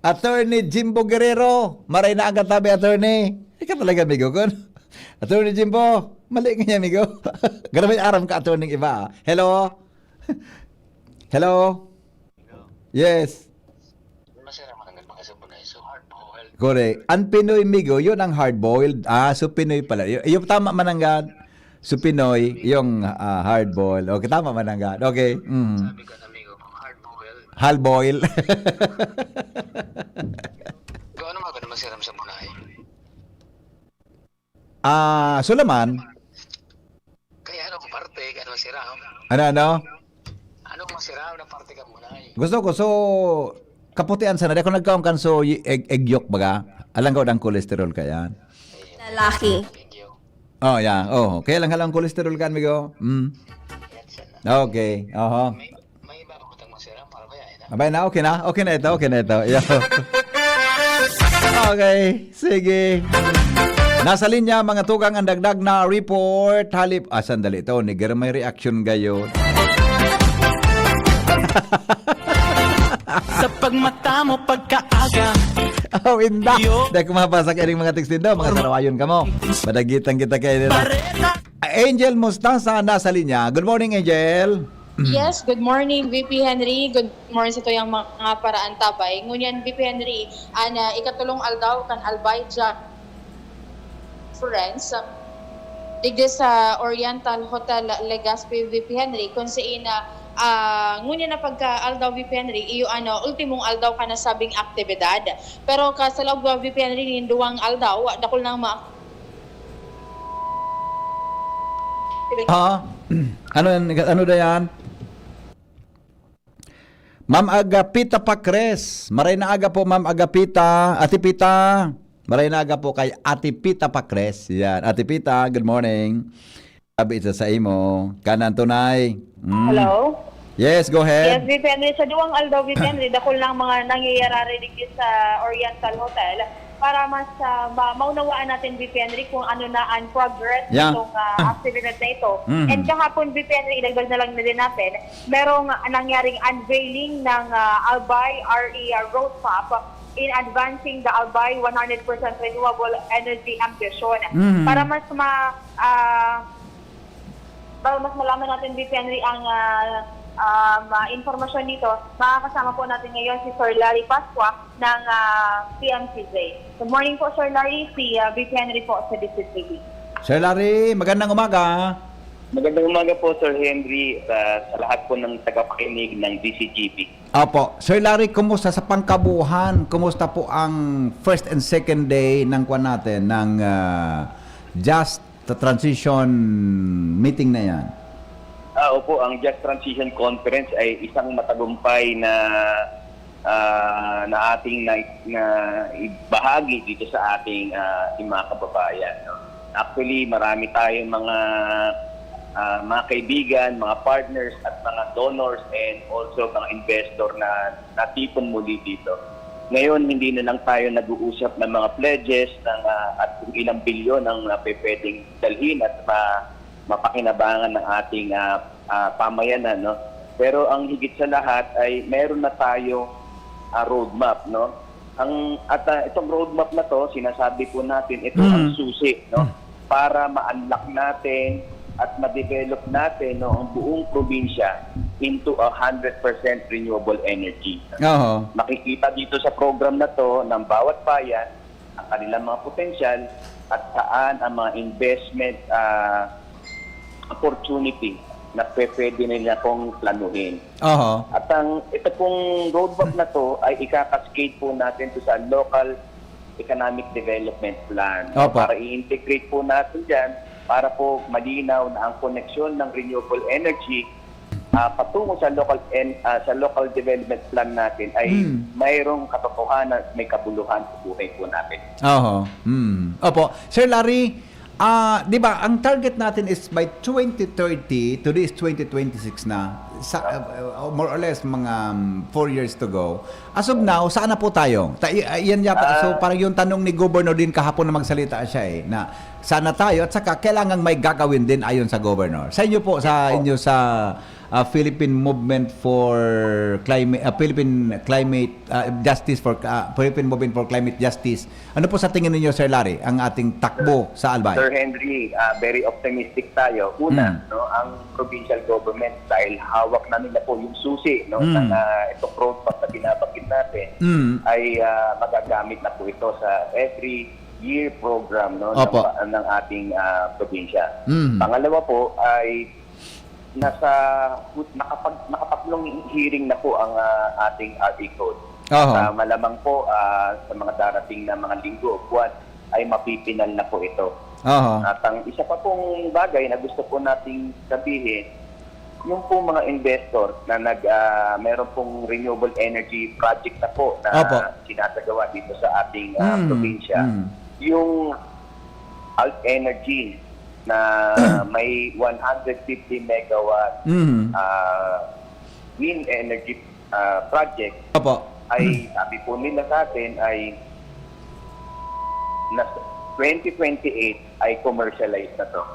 Attorney Jimbo Guerrero. Maray na ang katabi, attorney. Ikaw talaga, amigo ko. Attorney Jimbo. Mali ka niya, amigo. Garamay aram ka, attorney iba. Hello? Hello? Yes. Correct. Ang Pinoy, amigo, yun ang hard-boiled. So Pinoy pala. Yung tama mananggan. So Pinoy, yung hard-boiled. Okay, tama mananggan. Okay. Sabi ko, amigo, hard-boiled. Hard-boil. Gawa naman ba na masiram sa bunay? Sulaman. Kaya ano kung parte, ano masiram? Ano? Ano kung masiram na parte ka bunay? Gusto ko, so, kaputian sana. Dahil kung nagkaon kan so, egg yolk baga, alang ka ang kolesterol ka yan. Lalaki. Oh, yeah. Oh, kaya lang halang kolesterol ka, amigo. Okay. May iba ko tang masiram para ba yan? Abay na, okay na. Okay na ito. Yeah. Okay, sige. Nasa linya, mga tugang ang dagdag na report. Halip, sandali ito. Niger, may reaction gayon. Sa pagmata mo pagkaaga. Oh, inda. Dahil kumabasa kayo mga text din daw, mga sarawayon ka mo. Madagitan kita kayo nila. Angel Mustasa nasa linya. Good morning, Angel. Yes, good morning, VP Henry. Good morning sa tuyang mga paraan tabay. Ngunyan, VP Henry, ikatulong aldaw kan albay dyan friends. Digdi sa Oriental Hotel Legazpi, VP Henry, kung siin na ngunyan na pagka aldaw VP Henry, iyo ultimong aldaw ka na sabing aktibidad. Pero sa loob VP Henry, ninduwang aldaw, dakol nang Ano da yan? Ma'am Agapita Pacres. Maray na aga po, Ma'am Agapita. Ate Pita. Maray na aga po kay Ate Pita Pacres. Yan. Ate Pita, good morning. Sabi ito sa imo. Kanan tunay. Hello? Yes, go Yes, ahead. VP Henry. Sa duwang aldaw, VP Henry, dakol lang mga nangyayari dito sa Oriental Hotel para mas maunawaan natin, VP Henry, kung ano na ang progress Yeah. itong activity na ito. Mhm. And kahapon, VP Henry, idagdag na lang na din natin, merong nangyaring unveiling ng Albay RE roadmap in advancing the Albay 100% renewable energy ambition. Mhm. Para mas malaman natin, VP Henry, ang informasyon dito, makakasama po natin ngayon si Sir Larry Pasqua ng PMCJ. Good morning po, Sir Larry. Si VP Henry po sa District TV. Sir Larry, magandang umaga. Magandang umaga po, Sir Henry, sa lahat po ng tagapakinig ng DCGP. Opo. Sir Larry, kumusta sa pangkabuhan? Kumusta po ang first and second day ng kwan natin, ng Just Transition meeting na yan? Opo, ang Just Transition Conference ay isang matagumpay na ating na ibahagi dito sa ating mga kababayan. No? Actually, marami tayong mga kaibigan, mga partners at mga donors and also mga investor na natipon muli dito. Ngayon, hindi na lang tayo nag-uusap ng mga pledges at kung ilang bilyon ang pwedeng dalhin at mapakinabangan ng ating pamayanan, no? Pero ang higit sa lahat ay meron na tayong roadmap, no? Itong roadmap na to, sinasabi po natin, ito ang susi, no? Para ma-unlock natin at ma-develop natin, no, ang buong probinsya into 100% renewable energy. Makikita dito sa program na to ng bawat bayan ang kanilang mga potensyal at saan ang mga investment opportunity na pwede nila pong planuhin. At ito pong roadmap na to ay ikakascade po natin to sa local economic development plan. Para i-integrate po natin dyan, para po malinaw na ang koneksyon ng renewable energy patungo sa local development plan natin ay mayroong katotohanan at may kabuluhan sa buhay po natin. Opo. Sir Larry, di ba, ang target natin is by 2030, today is 2026 na, more or less mga 4 years to go. As of now, saan na po tayo? Yan yata, so parang yung tanong ni Governor din kahapon na magsalita siya na sana tayo at saka kailangan may gagawin din ayon sa Governor. Sa inyo po, sa inyo sa Philippine Movement for Climate, Justice for Philippine Movement for Climate Justice. Ano po sa tingin niyo, Sir Larry, ang ating takbo sa Albay? Sir Henry, very optimistic tayo. Una, no, ang provincial government, dahil hawak na nila po yung susi, no, ng itong roadmap na binabanggit natin, ay magagamit na po ito sa every year program, no, ng ating probinsya. Pangalawa po ay nakapatlong hearing na po ang ating RE Code. Malamang po sa mga darating na mga linggo o buwan ay mapipinal na po ito. At ang isa pa pong bagay na gusto po nating sabihin, yung po mga investor na meron pong renewable energy project na po na sinasagawa dito sa ating probinsya, yung Alt Energy na may 150 megawatt wind energy project ay sabi po nila sa atin ay na 2028 ay commercialize na to.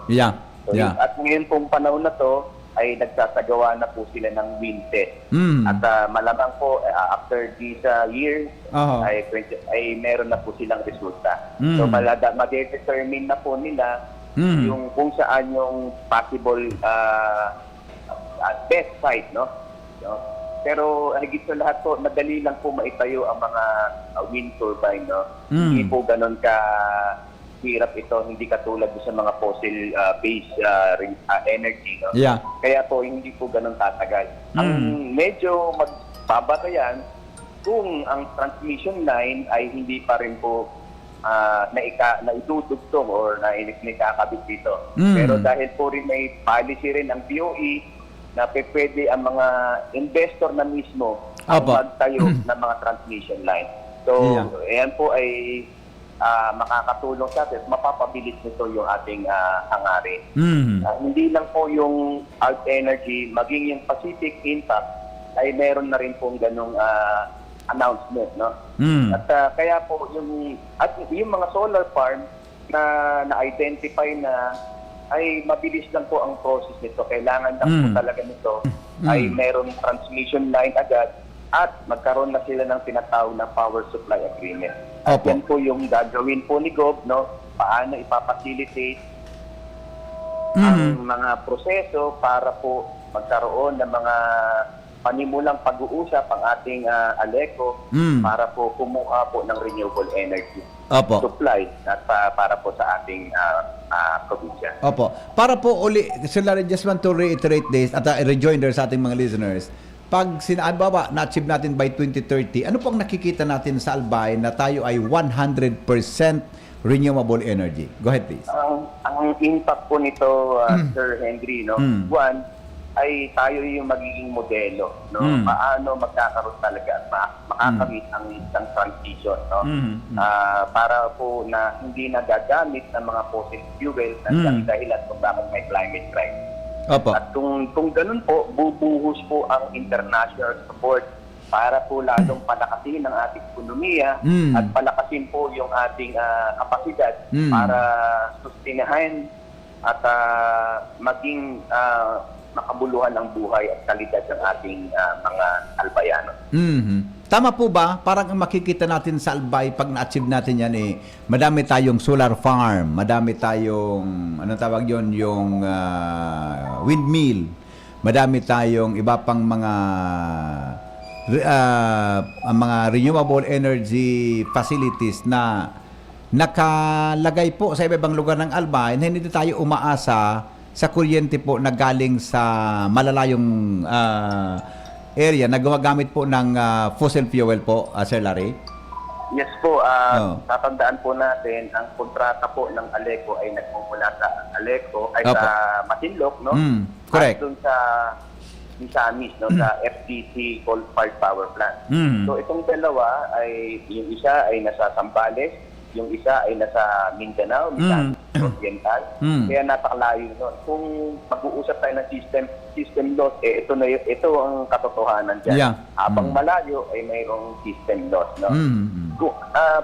At ngayon pong panahon na to ay nagsasagawa na po sila ng wind test. At malamang po after this year ay meron na po silang resulta. So ma-determine na po nila yung kung saan yung possible best site, no? Pero higit sa lahat po, madali lang po maitayo ang mga wind turbine, no? Hindi po ganun ka hirap ito, hindi katulad sa mga fossil based energy, no? Kaya po hindi po ganun tatagal. Ang medyo magbabatayan kung ang transmission line ay hindi pa rin po na idudugtong or na ikakabit dito. Pero dahil po rin may policy rin ang DOE na pwede ang mga investor na mismo ang Opo. magtayo ng mga transmission line. So, ayan po ay makakatulong sa atin, mapapabilis nito yung ating hangarin. Hindi lang po yung Alt Energy, maging yung Pacific Impact ay meron na rin pong ganong announcement, no? At kaya po yung mga solar farm na na-identify na ay mabilis lang po ang process nito. Kailangan lang po talaga nito ay meron transmission line agad at magkaroon na sila ng tinatawag na power supply agreement. At yan po yung gagawin po ni Gob, no? Paano ipapacilitate ang mga proseso para po magkaroon ng mga panimulang pag-uusap ang ating ALECO para po kumuha po ng renewable energy supply at para po sa ating probinsya. Opo. Para po uli, Sir Larry, just want to reiterate this at rejoinder sa ating mga listeners. Pag sinabawa, na-achieve natin by 2030, ano pong nakikita natin sa Albay na tayo ay 100% renewable energy? Go ahead, please. Ang impact po nito, Sir Henry, no? One, ay tayo yung magiging modelo, no? Paano magkakaroon talaga at makakamit ang isang transition, no? Para po na hindi nagagamit ng mga fossil fuel na dahilan kung bakit may climate crisis. Opo. At kung ganun po, bubuhos po ang international support para po lalong palakasin ang ating ekonomiya at palakasin po yung ating kapasidad para sustinahan at maging makabuluhan ng buhay at kalidad ng ating mga Albayano. Tama po ba? Parang makikita natin sa Albay pag na-achieve natin yan madami tayong solar farm, madami tayong anong tawag yon, yung windmill, madami tayong iba pang mga renewable energy facilities na nakalagay po sa iba-ibang lugar ng Albay na hindi tayo umaasa sa kuryente po na galing sa malalayong area na gumagamit po ng fossil fuel po, Sir Larry? Yes po, tatandaan po natin, ang kontrata po ng ALECO ay nagmumula sa ALECO, ay sa Masinloc, no? Correct. At doon sa Misamis, no? Sa FTC coal-fired power plant. So itong dalawa ay, yung isa ay nasa Zambales, yung isa ay nasa Mindanao, Misamis Oriental. Kaya napakalayo nun. Kung mag-uusap tayo ng system loss, ito ang katotohanan dyan. Habang malayo ay mayroong system loss, no?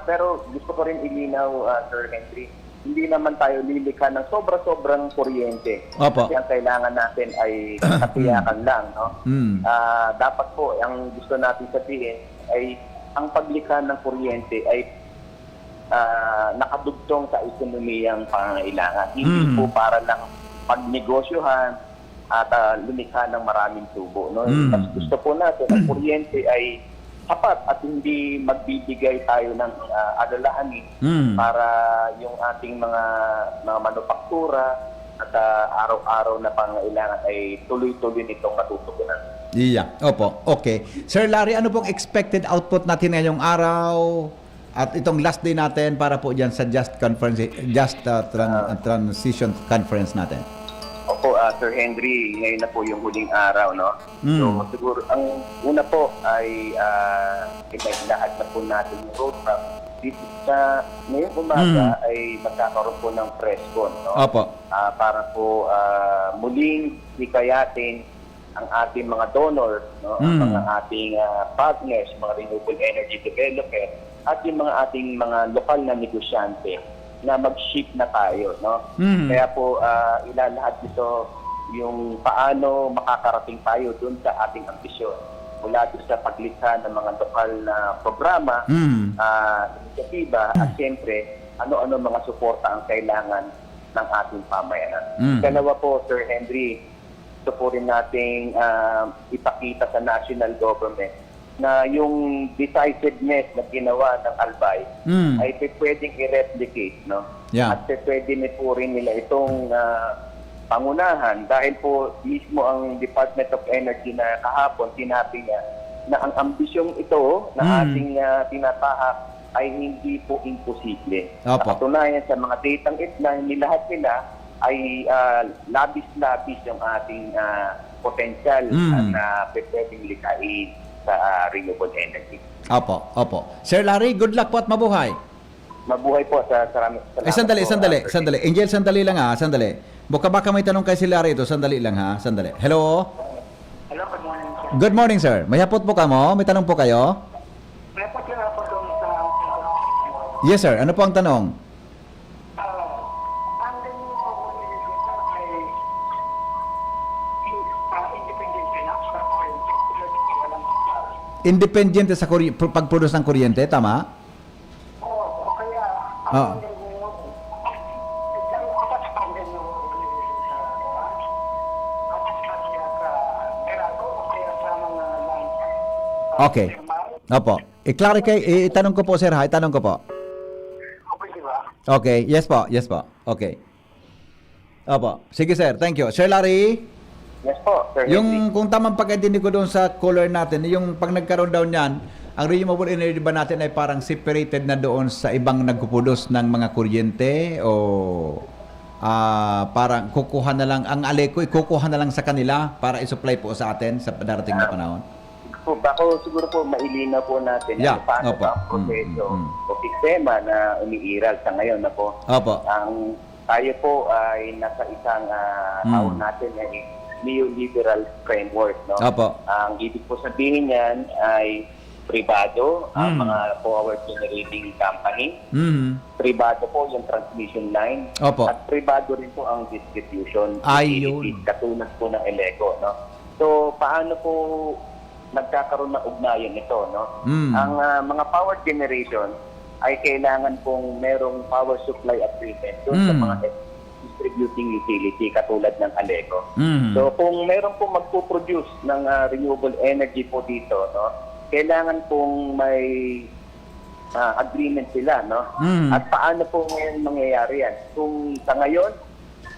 Pero gusto ko rin ilinaw, Sir Henry, hindi naman tayo lilikha ng sobra-sobrang kuryente. Kasi ang kailangan natin ay katiyakan lang, no? Dapat po, ang gusto natin sabihin ay ang paglikha ng kuryente ay nakadugtong sa ekonomiyang pangangailangan. Hindi po para lang pagnegosyohan at lumikha ng maraming tubo. No? Mas gusto po natin ang kuryente ay sapat at hindi magbibigay tayo ng alalahanin para yung ating mga manufaktura at araw-araw na pangangailangan ay tuloy-tuloy nitong matutugunan. Opo. Okay. Sir Larry, ano pong expected output natin ngayong araw? At itong last day natin para po dyan sa transition conference natin. Opo, Sir Henry, ngayon na po yung huling araw, no? So, siguro, ang una po ay may lahat na po natin yung roadmap. Dito sa ngayong umaga ay magkakaroon po ng press con, no? Opo. Para po muling hikayatin ang ating mga donors, no? Ang mga ating partners, mga renewable energy developer, at yung mga ating mga lokal na negosyante na mag-shift na tayo, no? Kaya po ilalahat nito yung paano makakarating tayo dun sa ating ambisyon. Mula doon sa paglikha ng mga lokal na programa, inisyatiba, at siyempre, ano-ano mga suporta ang kailangan ng ating pamayanan. Dalawa po, Sir Henry, ito po rin nating ipakita sa national government na yung decisiveness na ginawa ng Albay ay pwedeng i-replicate, no? At pwede po rin nila itong pangunahan dahil po mismo ang Department of Energy na kahapon sinabi niya na ang ambisyong ito na ating tinatahak ay hindi po imposible. Katunayan sa mga datang na lahat nila ay labis-labis yung ating potensyal na pwedeng likain. sa renewable energy. Opo, opo. Sir Larry, good luck po at mabuhay. Mabuhay po sa Sandali. Angel, sandali lang ha, sandali. Baka may tanong kay si Larry ito, sandali lang ha, sandali. Hello? Hello, good morning, sir. Good morning, sir. May hapot po ka mo? May tanong po kayo? May po sila po doon sa... Yes, sir. Ano po ang tanong? Ang renewable energy sir, ay independent na sa kuryente. Walang Independiente sa pag-produce ng kuryente, tama? o kaya Oo. Okay. Opo. I-clarify, itanong ko po, sir, ha? Itanong ko po. Okay. Yes po. Yes po. Okay. Opo. Sige, sir. Thank you. Sir Larry? Yes po, Sir Henry. Yung kung tamang pag-intindi ko doon sa caller natin, yung pag nagkaroon daw niyan, ang renewable energy ba natin ay parang separated na doon sa ibang nagpupulos ng mga kuryente o parang kukuha na lang, ang Aleco, kukuha na lang sa kanila para i-supply po sa atin sa darating na panahon? Bako siguro po mailina po natin paano Opo. ba ang proseso o sistema na umiiral sa ngayon na po. Opo. Ang tayo po ay nasa isang tawag natin ay neoliberal framework, no? Opo. Ang ibig po sabihin niyan ay pribado ang mga power generating company. Pribado po yung transmission line. Opo. At pribado rin po ang distribution Ayun. utility, katulad po ng Eleco, no? So paano po nagkakaroon ng ugnayan ito, no? Ang mga power generation ay kailangan pong merong power supply agreement doon sa mga distributing utility katulad ng Aleco. So kung meron pong magpo-produce ng renewable energy po dito, no, kailangan pong may agreement sila, no? At paano po ngayon mangyayari yan? Kung sa ngayon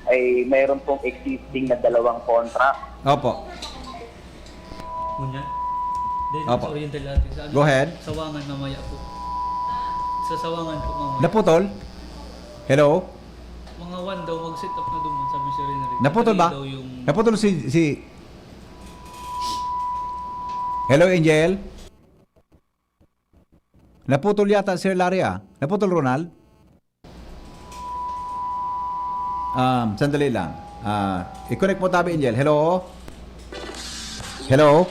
ay meron pong existing na 2 contract. Opo. Munya. Opo. Sa Oriental natin. Sa Go ahead. Sawangan mamaya po. Sa Sawangan po mamaya. Naputol? Hello? Mga 1 daw mag-set up na doon, sabi si Renary. Naputol ba? Daw yung... Naputol si... Hello, Angel? Naputol yata Sir Larry, ah. Naputol, Ronald? Sandali lang. I-connect mo tabi, Angel. Hello? Hello?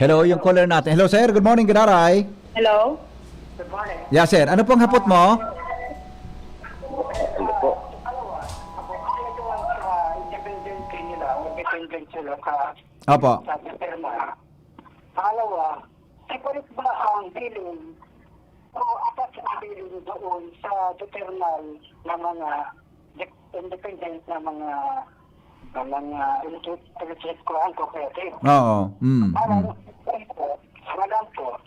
Hello, yung caller natin. Hello, sir. Good morning, Gadaray. Hello? Good morning. Yeah, sir. Ano pong hapot mo? Ano po? Independent nila, independent sila sa Opo. sa terma. Pangalawa, separate ba ang billing o apat ang billing doon sa terminal na mga independent na mga electric cooperative? Oo. Parang alam po,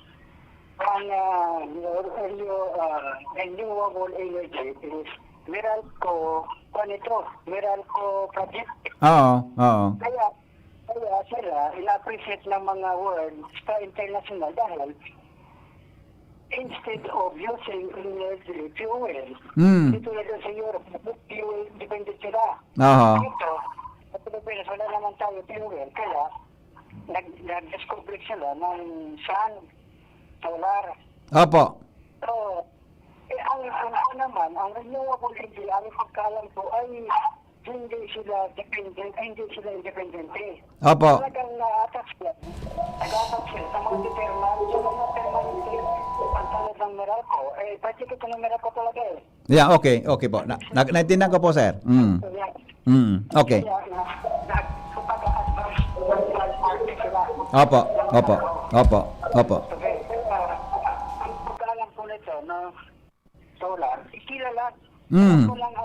ang renewable energy is Meralco project. Oo. Kaya sila ina-appreciate ng mga world sa international dahil instead of using energy fuel, dito na doon sa Europe, fuel dependent sila. Dito, sa Pilipinas, wala naman tayo fuel, kaya nag-discover sila ng sun, solar. Opo. So, ang renewable energy, ang pagkalam ko ay hindi sila independente. Opo. Talagang na-attach sila sa mga determinal, sa mga permanente, ang talad ng Meralco, pati kita ng Meralco talaga eh. Yeah, okay. Okay po. Naintindihan ko po, sir. Okay. Opo. Ang pagkalam po nito na solar, ikilala.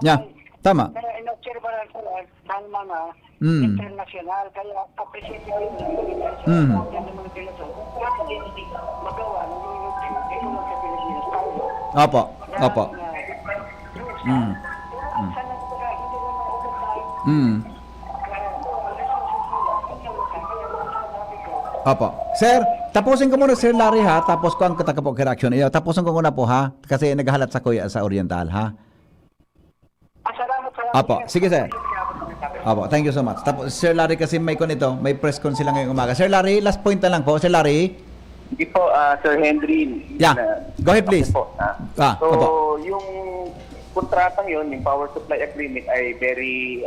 Yeah, tama. Kaya in-observe na sila ng mga international, kaya appreciate yun ng mga piloto. Magawa ng mga Pilipinas tayo. Opo. Opo. Sir, tapusin ko muna Sir Larry ha, tapos ko ang katakapok reaction. Tapusin ko muna po ha, kasi naghahalat sa kuya sa Oriental ha. Salamat. Opo. Sige sir. Opo, thank you so much. Tapos, Sir Larry, kasi may press con sila ngayong umaga. Sir Larry, last point na lang po. Sir Larry. Hindi po, Sir Henry. Yeah. Go ahead, please. Po, opo. Yung kontratang yun, yung power supply agreement ay very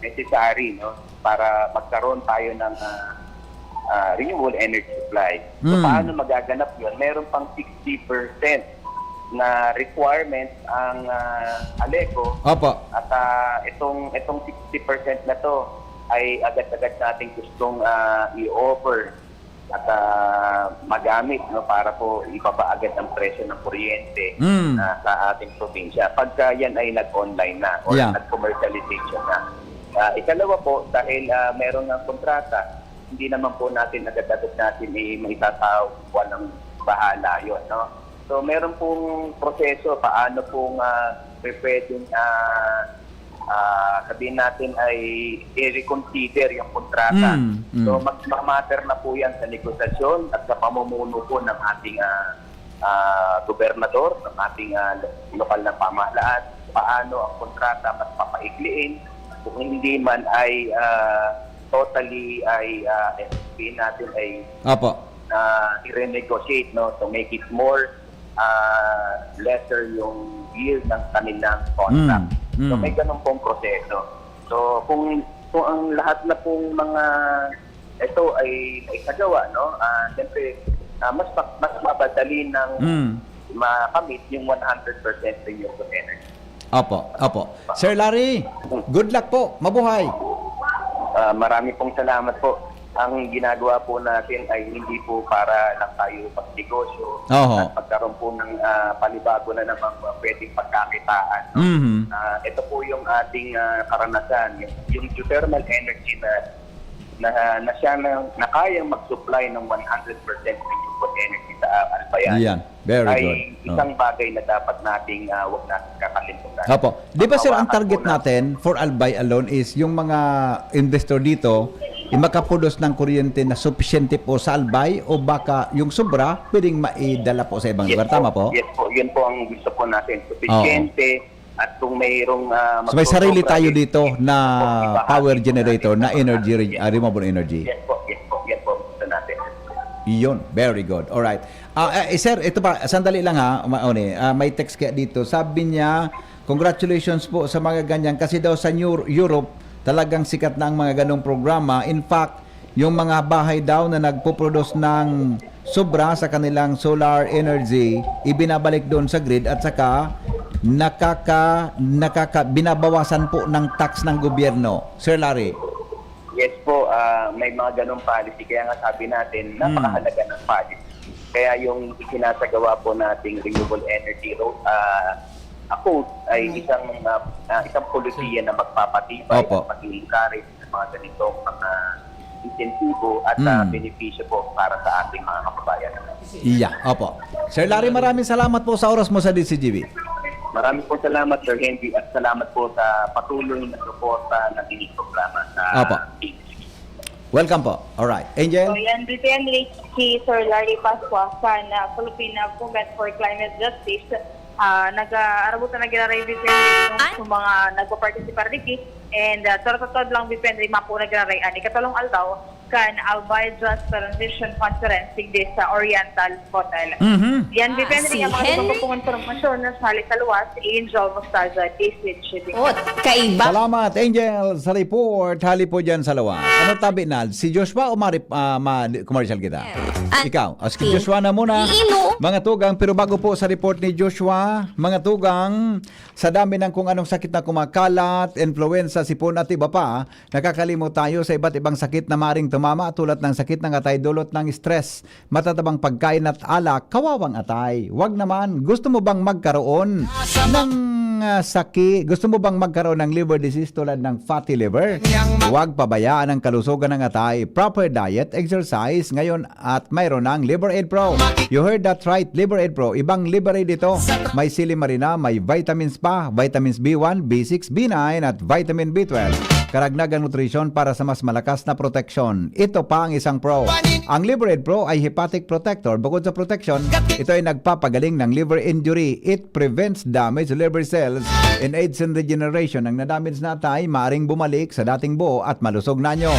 necessary, no? Para magkaroon tayo ng renewable energy supply. So, paano magaganap yun? Meron pang 60% na requirements ang ALECO. Opo. At itong 60% na to ay agad-agad nating gustong i-offer at magamit, no, para po ipapaagad ang presyo ng kuryente sa ating probinsya. Pagka yan ay nag-online na or nag-commercialization na. Ikalawa po, dahil meron ng kontrata, hindi naman po natin agad-agad natin maitatawag, walang bahala yun, no? So, meron pong proseso paano pong pwedeng sabihin natin ay i-reconsider yung kontrata. So, mag-matter na po yan sa negosasyon at sa pamumuno po ng ating gobernador, ng ating lokal na pamahalaan, paano ang kontrata mas papaikliin, kung hindi man ay totally ay sabihin natin ay i-renegotiate, no, to make it more lesser yung yield ng kanilang contract. So may ganun pong proseso. So kung ang lahat na pong mga ito ay naisagawa, no, siyempre mas mabadali ng makamit yung 100% renewable energy. Opo. Sir Larry, good luck po. Mabuhay. Marami pong salamat po. Ang ginagawa po natin ay hindi po para lang tayo magnegosyo at magkaroon po ng panibago na namang pwedeng pagkakitaan. Ito po yung ating karanasan, yung geothermal energy na siya na kayang mag-supply ng 100% renewable energy sa Albayan. Very ay good. isang bagay na dapat nating huwag natin kakalimutan. Opo. Di ba sir, ang target natin for Albay alone is yung mga investor dito makapulos ng kuryente na sufisyente po sa Albay o baka yung sobra pwedeng maidala po sa ibang lugar? Tama po? Yes po. Yun po ang gusto po natin. Sufisyente at kung mayroong so may sarili tayo dito na power generator na energy, renewable energy. Yes po. Yan po gusto natin. Iyon. Very good. Alright. Sir, ito pa. Sandali lang ha. May text kaya dito. Sabi niya, congratulations po sa mga ganyan kasi daw sa Europe talagang sikat na ang mga ganong programa. In fact, yung mga bahay daw na nagpo-produce ng sobra sa kanilang solar energy, ibinabalik doon sa grid at saka binabawasan po ng tax ng gobyerno. Sir Larry. Yes po, may mga ganong policy. Kaya nga sabi natin, napakahalaga ng policy. Kaya yung isinasagawa po nating renewable energy code ay isang polisiya na magpapatibay at mag-encourage ng mga ganitong mga insentibo at benepisyo po para sa ating mga kababayan. Opo. Sir Larry, maraming salamat po sa oras mo sa DCGV. Maraming po salamat, Sir Henry, at salamat po sa patuloy na suporta ng inyong programa sa DCGV. Welcome po. Alright. Angel? So yan, BP Henry, si Sir Larry Pasqua sa Philippine Movement for Climate Justice. Nag-arabutan na ginaray BP Henry sa mga nagpa-participar dito. And totoo lang BP Henry, mapo na ginaray ani katalong aldaw kan Albay Just Transition Conference sigdi sa Oriental Hotel. Yan BP Henry, ang mga nagpapungong informasyon na sa halik sa luwas, Angel Mostaza, David Shipping. Kaiba. Salamat, Angel, sa report. Hali po dyan sa lawas. Ano tabi na? Si Joshua o commercial kita? Ikaw. Si Joshua na muna. Mga tugang, pero bago po sa report ni Joshua, mga tugang, sa dami ng kung anong sakit na kumakalat, influenza, sipon at iba pa, nakakalimot tayo sa iba't ibang sakit na maring tumama tulad ng sakit ng atay dulot ng stress, matatabang pagkain at alak, kawawang atay. Wag naman, gusto mo bang magkaroon ng sakit? Gusto mo bang magkaroon ng liver disease tulad ng fatty liver? Huwag pabayaan ang kalusugan ng atay. Proper diet, exercise ngayon at mayroon ng Liver Aid Pro. You heard that right, Liver Aid Pro. Ibang Liver Aid ito. May silimarina, may vitamins pa, vitamins B1, B6, B9 at vitamin B12. karagnagang nutrisyon para sa mas malakas na proteksyon. Ito pa ang isang pro. Ang Liver Aid Pro ay hepatic protector. Bukod sa protection, ito ay nagpapagaling ng liver injury. It prevents damage to liver cells and aids in regeneration. Ang nadamage na atay, maaring bumalik sa dating buo at malusog na nyo.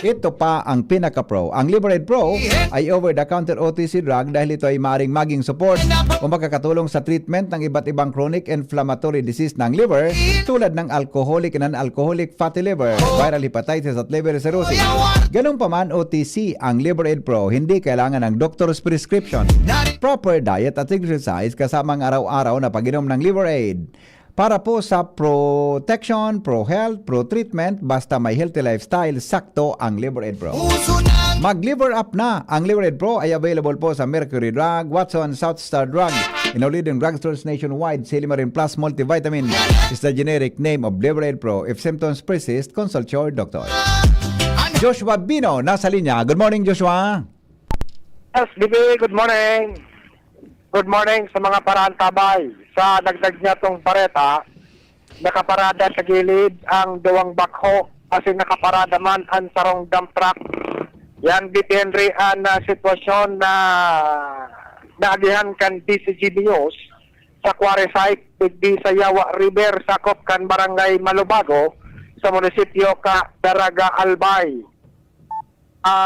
Ito pa ang pinaka-pro. Ang Liver Aid Pro ay over-the-counter OTC drug dahil ito ay maaring maging support o makakatulong sa treatment ng iba't ibang chronic inflammatory disease ng liver tulad ng alcoholic and non-alcoholic fatty liver, viral hepatitis at liver cirrhosis. Ganun pa man, OTC ang Liver Aid Pro, hindi kailangan ng doctor's prescription. Proper diet at exercise kasama ang araw-araw na pag-inom ng Liver Aid. Para po sa protection, pro-health, pro-treatment, basta may healthy lifestyle, sakto ang Liver Aid Pro. Mag-liver up na! Ang Liver Aid Pro ay available po sa Mercury Drug, Watson, South Star Drug, in all leading drugstores nationwide. Silimarin Plus Multivitamin is the generic name of Liver Aid Pro. If symptoms persist, consult your doctor. Joshua Bino, nasa linya. Good morning, Joshua. Yes, Bibi, good morning. Good morning sa mga paraan tabay. Sa dagdag niya tong pareta, nakaparada sa gilid ang duwang bakho kasi nakaparada man ang sarong dump truck. Yan, Bibi Henry, ang sitwasyon na naagihan kan DCGB News sa quarry site digdi sa Yawa River, sakop kan Barangay Malubago sa munisipyo ka Daraga Albay.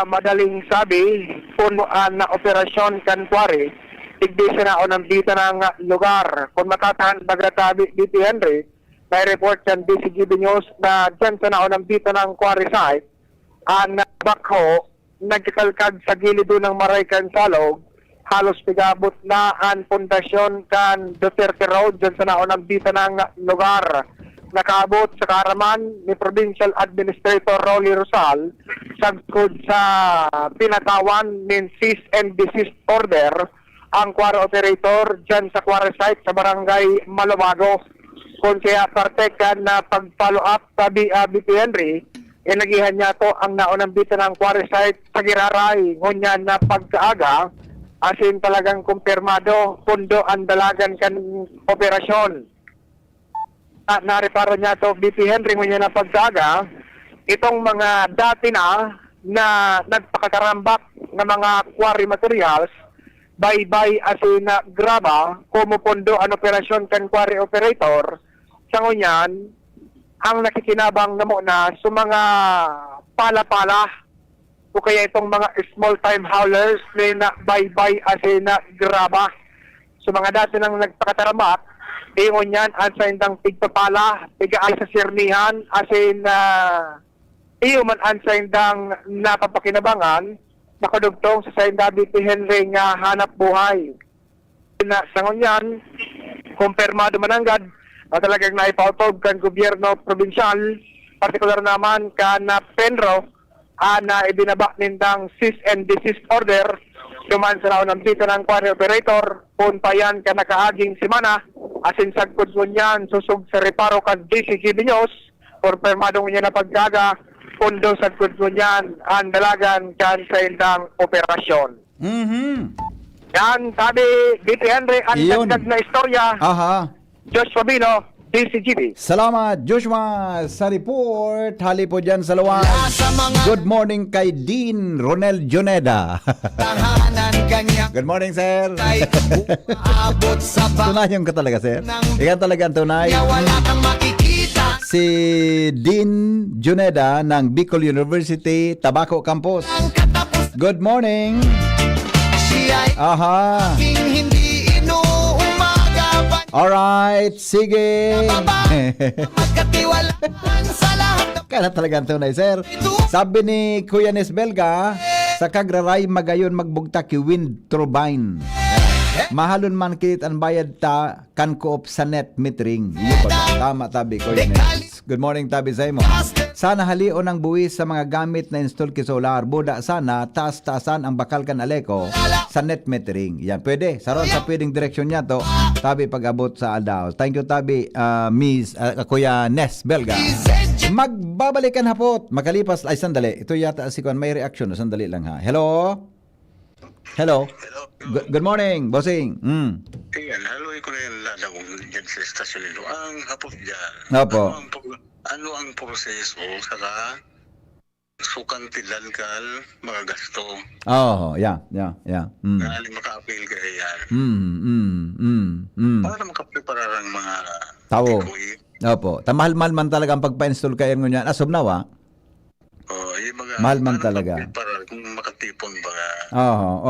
Madaling sabi, punuan na operasyon kan quarry digdi sa naon ang dito ng lugar. Kung matatahan bagatabi dito Henry, may report yan DCGB News na dyan sa naon ang dito ng quarry site, ang bakho nagkakalkag sa gilid ng Maraykan Salog, halos pigabot na ang pundasyon kan Duterte Road dyan sa naon ang dito ng lugar. Nakaabot sa karaman ni Provincial Administrator Rolly Rosal sagkod sa pinatawan ng cease and desist order ang quarry operator dyan sa quarry site sa Barangay Malubago. Kung kaya parte ka na pag-follow up sabi BP Henry, inagihan niya to ang naunang bita ng quarry site sa Giraray. Ngunyan na pagkaaga, asin talagang kumpirmado, pundo ang dalagan kan operasyon. Nareparo niya to BP Henry, ngunyan na pagkaaga, itong mga dati na nagpakakarambak ng mga quarry materials, bye-bye asin na graba, kumupondo ang operasyon kan quarry operator, sa ngunyan, ang nakikinabang na muna sa mga pala-pala o kaya itong mga small-time haulers na bye-bye asin na graba. So mga dati nang nagpakatarambak, ingon yan, ang sa indang tigpapala, tigaan sa sirnihan, asin na man ang sa indang napapakinabangan, nakadugtong sa Sainda BP Henry nga hanap buhay. Sa ngunyan, kumpirmado mananggad na talagang naipautog kan gobyerno probinsyal, partikular naman kan Penro, na ibinaba nindang cease and desist order, duman sa naunang dito ng quarry operator, kung pa yan ka nakaaging simana, asin sagkod ngunyan, susug sa reparo kan DCGB News, kumpirmado ngunyan na paggaga, pundo sa kudunyan ang dalagan kan sa indang operasyon. Yan, sabi BP Henry, ang dagdag na istorya. Joshua Bino, DCGB. Salamat, Joshua, sa report. Hali po dyan sa luwan. Good morning kay Dean Ronel Juneda. Good morning, sir. Tunay yung ka talaga, sir. Ikaw talaga ang tunay. Si Dean Juneda ng Bicol University, Tabaco Campus. Good morning. Aha. Alright, sige. Kaya talaga ang tunay, sir. Sabi ni Kuya Nes Belga, sa Kagraray magayon magbugtak yung wind turbine. Mahalon man kit ang bayad ta kan koop sa net metering. Tama tabi ko yun. Good morning tabi sa imo. Sana halion ang buwis sa mga gamit na install ki solar. Buda sana taas-taasan ang bakal kan aleko sa net metering. Yan pwede. Saron sa pwedeng direksyon niya to. Tabi pag-abot sa Aldao. Thank you tabi Miss Kuya Nes Belga. Magbabalikan hapot. Makalipas ay sandali. Ito yata si Kuan may reaction. Sandali lang ha. Hello. Hello. Good morning, bossing. Ayan, haloy ko na yung lada kung dyan sa estasyon nito. Ang hapot dyan. Opo. ano ang proseso saka sukantilan kal mga gasto. Yeah. Ngali maka-appeal ka yan. Para makapreparar ang mga Tao. tikoy. Opo. Tamahal-mahal man talaga ang pagpa-install kayo ngunyan. Asob na wa? Yung mga Mahal man talaga. Para kung makatipon ba nga.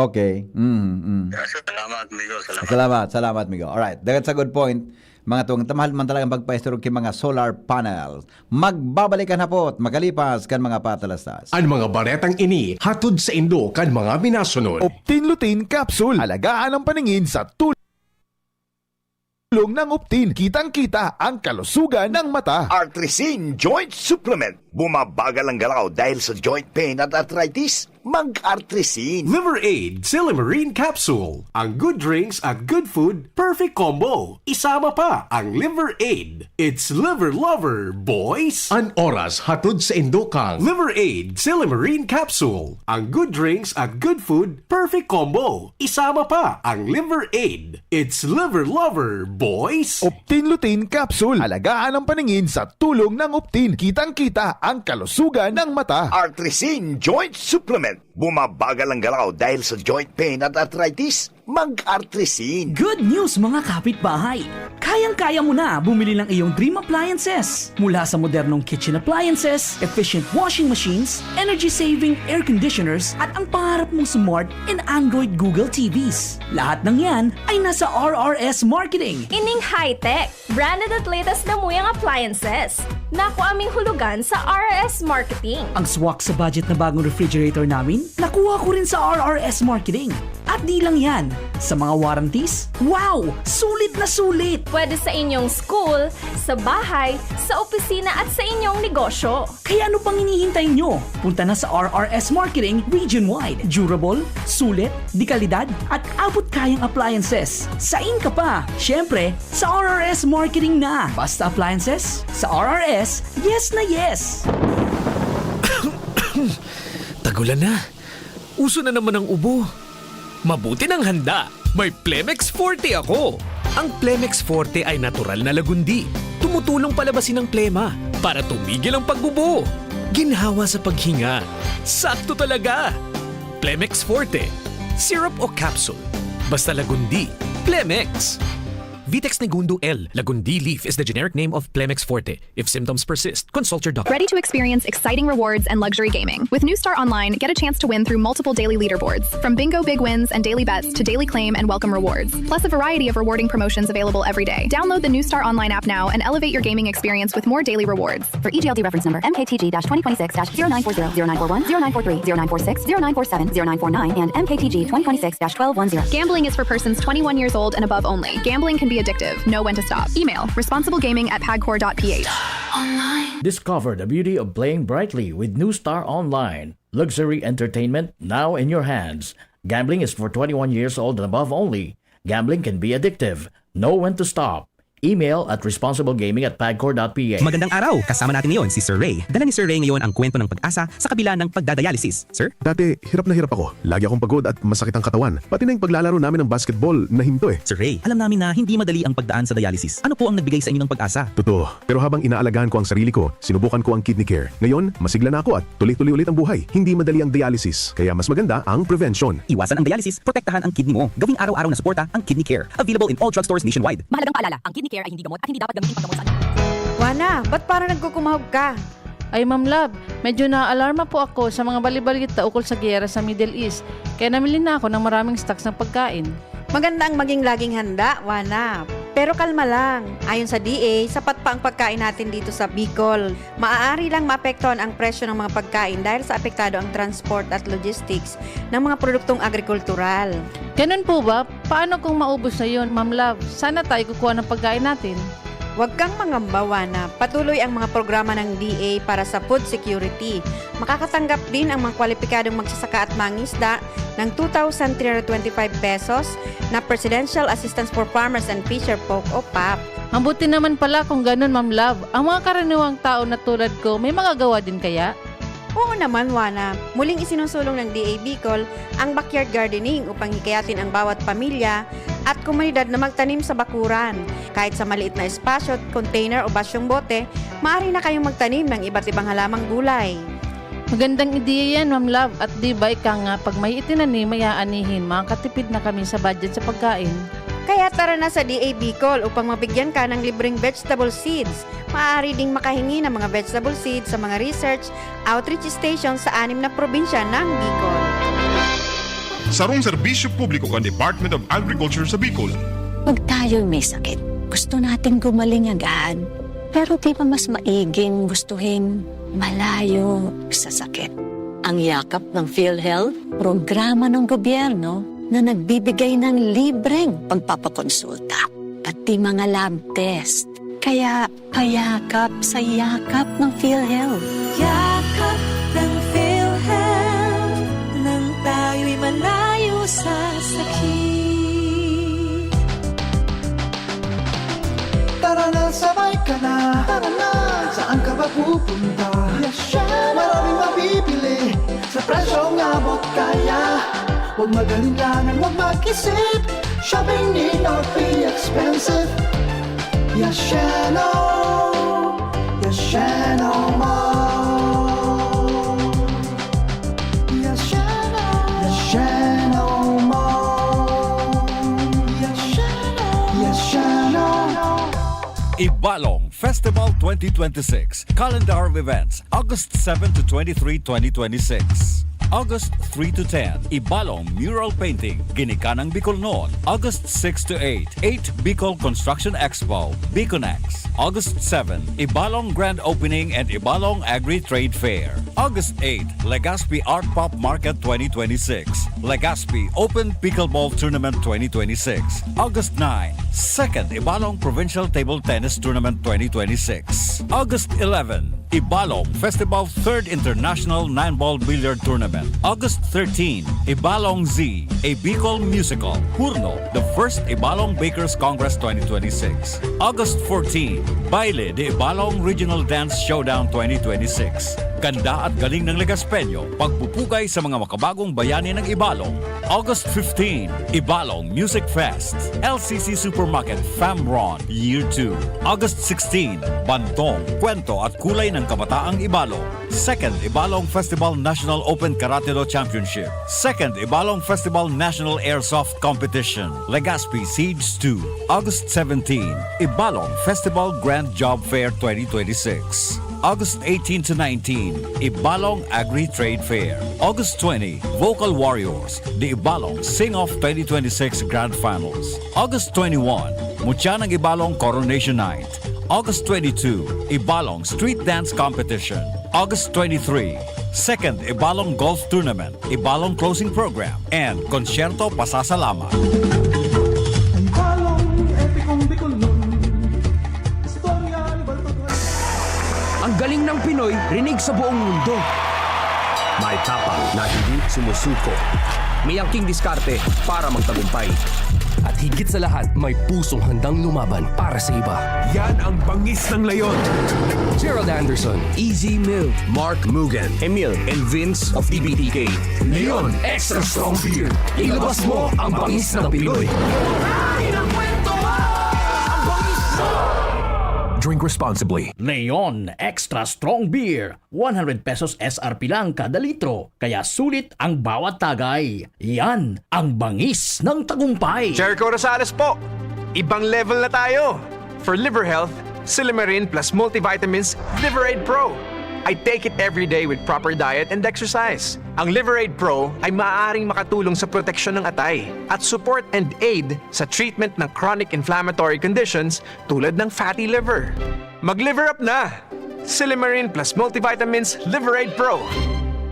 Okay. Salamat, Migo. Salamat, Migo. Alright, that's a good point. Mga tuwang tamahal man talaga ang pagpa-install kay mga solar panels. Magbabalikan hapot, makalipas kan mga patalastas. Ang mga baretang ini hatod sa Indo kan mga binasunod. Optin Lutein Capsule. Alagaan ang paningin sa tulong ng Optin. Kitang-kita ang kalusugan ng mata. Artresin Joint Supplement. Bumabagal ang galaw dahil sa joint pain at arthritis. Mag-Artresin. Liver Aid Silimarine Capsule. Ang good drinks at good food, perfect combo. Isama pa ang Liver Aid. It's liver lover, boys. An oras hatod sa Indo kang Liver Aid Silimarine Capsule. Ang good drinks at good food, perfect combo. Isama pa ang Liver Aid. It's liver lover, boys. Optin Lutein Capsule. Alagaan ang paningin sa tulong ng Optin. Kitang-kita ang kalusugan ng mata. Artresin Joint Supplement. Bumabagal ang galaw dahil sa joint pain at arthritis. Mag-Artresin. Good news mga kapitbahay! Kayang-kaya mo na bumili ng iyong dream appliances. Mula sa modernong kitchen appliances, efficient washing machines, energy-saving air conditioners, at ang pangarap mong smart and Android Google TVs. Lahat ng yan ay nasa RRS Marketing. Ining high-tech, branded at latest na muyang appliances. Naku aming hulugan sa RRS Marketing. Ang swak sa budget na bagong refrigerator namin, nakuha ko rin sa RRS Marketing. At di lang yan, sa mga warranties, wow! Sulit na sulit! Pwede sa inyong school, sa bahay, sa opisina at sa inyong negosyo. Kaya ano pang hinihintay nyo? Punta na sa RRS Marketing region-wide. Durable, sulit, di kalidad, at abot kayang appliances. Sain ka pa! Siyempre, sa RRS Marketing na. Basta appliances, sa RRS, yes na yes! Tagulan na. Uso na naman ang ubo. Mabuti ng handa. May Plemex Forte ako. Ang Plemex Forte ay natural na lagundi. Tumutulong palabasin ang plema para tumigil ang pagbubo. Ginhawa sa paghinga. Sakto talaga. Plemex Forte. Syrup o capsule. Basta lagundi. Plemex. Vitex Negundo L. Lagundi leaf is the generic name of Plemex Forte. If symptoms persist, consult your doctor. Ready to experience exciting rewards and luxury gaming? With New Star Online, get a chance to win through multiple daily leaderboards, from bingo big wins and daily bets to daily claim and welcome rewards, plus a variety of rewarding promotions available every day. Download the New Star Online app now and elevate your gaming experience with more daily rewards. For EGLD reference number MKTG-2026-0940, 0941, 0943, 0946, 0947, 0949, and MKTG 2026-1210. Gambling is for persons 21 years old and above only. Gambling can be addictive. Know when to stop. Email responsiblegaming@pagcor.ph. Discover the beauty of playing brightly with New Star Online. Luxury entertainment now in your hands. Gambling is for 21 years old and above only. Gambling can be addictive. Know when to stop. Email at responsiblegaming@pagcor.ph. Magandang araw! Kasama natin ngayon si Sir Ray. Dala ni Sir Ray ngayon ang kwento ng pag-asa sa kabila ng pagdadialysis. Sir? Dati, hirap na hirap ako. Lagi akong pagod at masakit ang katawan. Pati na yung paglalaro namin ng basketball na hinto eh. Sir Ray, alam namin na hindi madali ang pagdaan sa dialysis. Ano po ang nagbigay sa inyo ng pag-asa? Totoo. Pero habang inaalagaan ko ang sarili ko, sinubukan ko ang kidney care. Ngayon, masigla na ako at tuloy-tuloy ulit ang buhay. Hindi madali ang dialysis. Kaya mas maganda ang prevention. Iwasan ang dialysis, protektahan ang kidney mo. Gawing araw-araw na suporta ang kidney care. Available in all drugstores nationwide. Mahalagang paalala, ang kidney care ay hindi gamot at hindi dapat gamitin paggamot sa anak. Wana, ba't parang nagkukumahog ka? Ay Ma'am Love, medyo na-alarma po ako sa mga balibalita ukol sa giyera sa Middle East. Kaya namili na ako ng maraming stocks ng pagkain. Maganda ang maging laging handa, Wana. Pero kalma lang. Ayon sa DA, sapat pa ang pagkain natin dito sa Bicol. Maaari lang maapektuhan ang presyo ng mga pagkain dahil sa apektado ang transport at logistics ng mga produktong agrikultural. Ganun po ba? Paano kung maubos na yun, Ma'am Love? Sana tayo kukuha ng pagkain natin. Huwag kang mangamba na patuloy ang mga programa ng DA para sa food security. Makakatanggap din ang mga kwalipikadong magsasaka at mangisda ng 2,325 pesos na Presidential Assistance for Farmers and Fisher Folk o PAP. Mabuti naman pala kung ganun, Ma'am Love. Ang mga karaniwang tao na tulad ko, may magagawa din kaya? Oo naman, Wana. Muling isinusulong ng DA Bicol ang backyard gardening upang hikayatin ang bawat pamilya at komunidad na magtanim sa bakuran. Kahit sa maliit na espasyo, container o basyong bote, maaari na kayong magtanim ng iba't ibang halamang gulay. Magandang ideya yan, Ma'am Love. At di ba ika nga, pag may itinanim, may aanihin, makakatipid na kami sa budget sa pagkain. Kaya tara na sa DA Bicol upang mabigyan ka ng libreng vegetable seeds. Maaari ding makahingi ng mga vegetable seeds sa mga research outreach stations sa 6 na probinsya ng Bicol. Sarong serbisyo publiko ng Department of Agriculture sa Bicol. Pag tayo'y may sakit, gusto natin gumaling agad. Pero di ba mas maiging gustuhin malayo sa sakit? Ang yakap ng PhilHealth, programa ng gobyerno na nagbibigay ng libreng pagpapakonsulta, pati mga lab test. Kaya payakap sa yakap ng PhilHealth. Yakap ng PhilHealth, nang tayo'y malayo sa sakit. Tara na, sabay ka na. Tara na, saan ka ba pupunta? Maraming mabibili sa presyong abot kaya. Huwag magalinlangan, huwag mag-isip. Shopping need not be expensive. Yasheno, Yasheno Mall. Yasheno, Yasheno Mall. Yasheno, Yasheno. Ibalong Festival 2026 Calendar of Events August 7 to 23, 2026. August 3 to 10, Ibalong Mural Painting, Ginikanang Bicol noon. August 6 to 8, 8 Bicol Construction Expo, Biconex. August 7, Ibalong Grand Opening and Ibalong Agri-Trade Fair. August 8, Legazpi Art Pop Market 2026, Legazpi Open Pickleball Tournament 2026. August 9, 2nd Ibalong Provincial Table Tennis Tournament 2026. August 11, Ibalong Festival 3rd International 9-Ball Billiard Tournament. August 13, Ibalong Z, a Bicol musical. Hurno, the first Ibalong Bakers Congress 2026. August 14, Baile de Ibalong Regional Dance Showdown 2026. Ganda at galing ng Legaspeño, pagpupugay sa mga makabagong bayani ng Ibalong. August 15, Ibalong Music Fest, LCC Supermarket Famron Year 2. August 16, Bantong, Kwento at Kulay ng Kabataang Ibalong. 2nd Ibalong Festival National Open Karate-Do Championship. 2nd Ibalong Festival National Airsoft Competition, Legazpi Siege 2. August 17, Ibalong Festival Grand Job Fair 2026. August 18 to 19, Ibalong Agri-Trade Fair. August 20, Vocal Warriors, the Ibalong Sing-Off 2026 Grand Finals. August 21, Mutya ng Ibalong Coronation Night. August 22, Ibalong Street Dance Competition. August 23, 2nd Ibalong Golf Tournament, Ibalong Closing Program, and Concerto Pasasalamat. Ang galing ng Pinoy, rinig sa buong mundo. May tapang na hindi sumusuko. May angking diskarte para magtagumpay. At higit sa lahat, may pusong handang lumaban para sa iba. Yan ang bangis ng leyon. Gerald Anderson, Easy Mill, Mark Mugen, Emil, and Vince of TBTK. Leon Extra Strong Beer. Ilabas mo ang bangis ng Pinoy. Drink responsibly. Leon Extra Strong Beer. 100 pesos SRP lang kada litro. Kaya sulit ang bawat tagay. Yan ang bangis ng tagumpay. Jericho Rosales po. Ibang level na tayo. For liver health, Silimarin plus multivitamins Liveraid Pro. I take it every day with proper diet and exercise. Ang Liveraid Pro ay maaaring makatulong sa proteksyon ng atay at support and aid sa treatment ng chronic inflammatory conditions tulad ng fatty liver. Mag-liver up na! Silimarin plus multivitamins Liveraid Pro.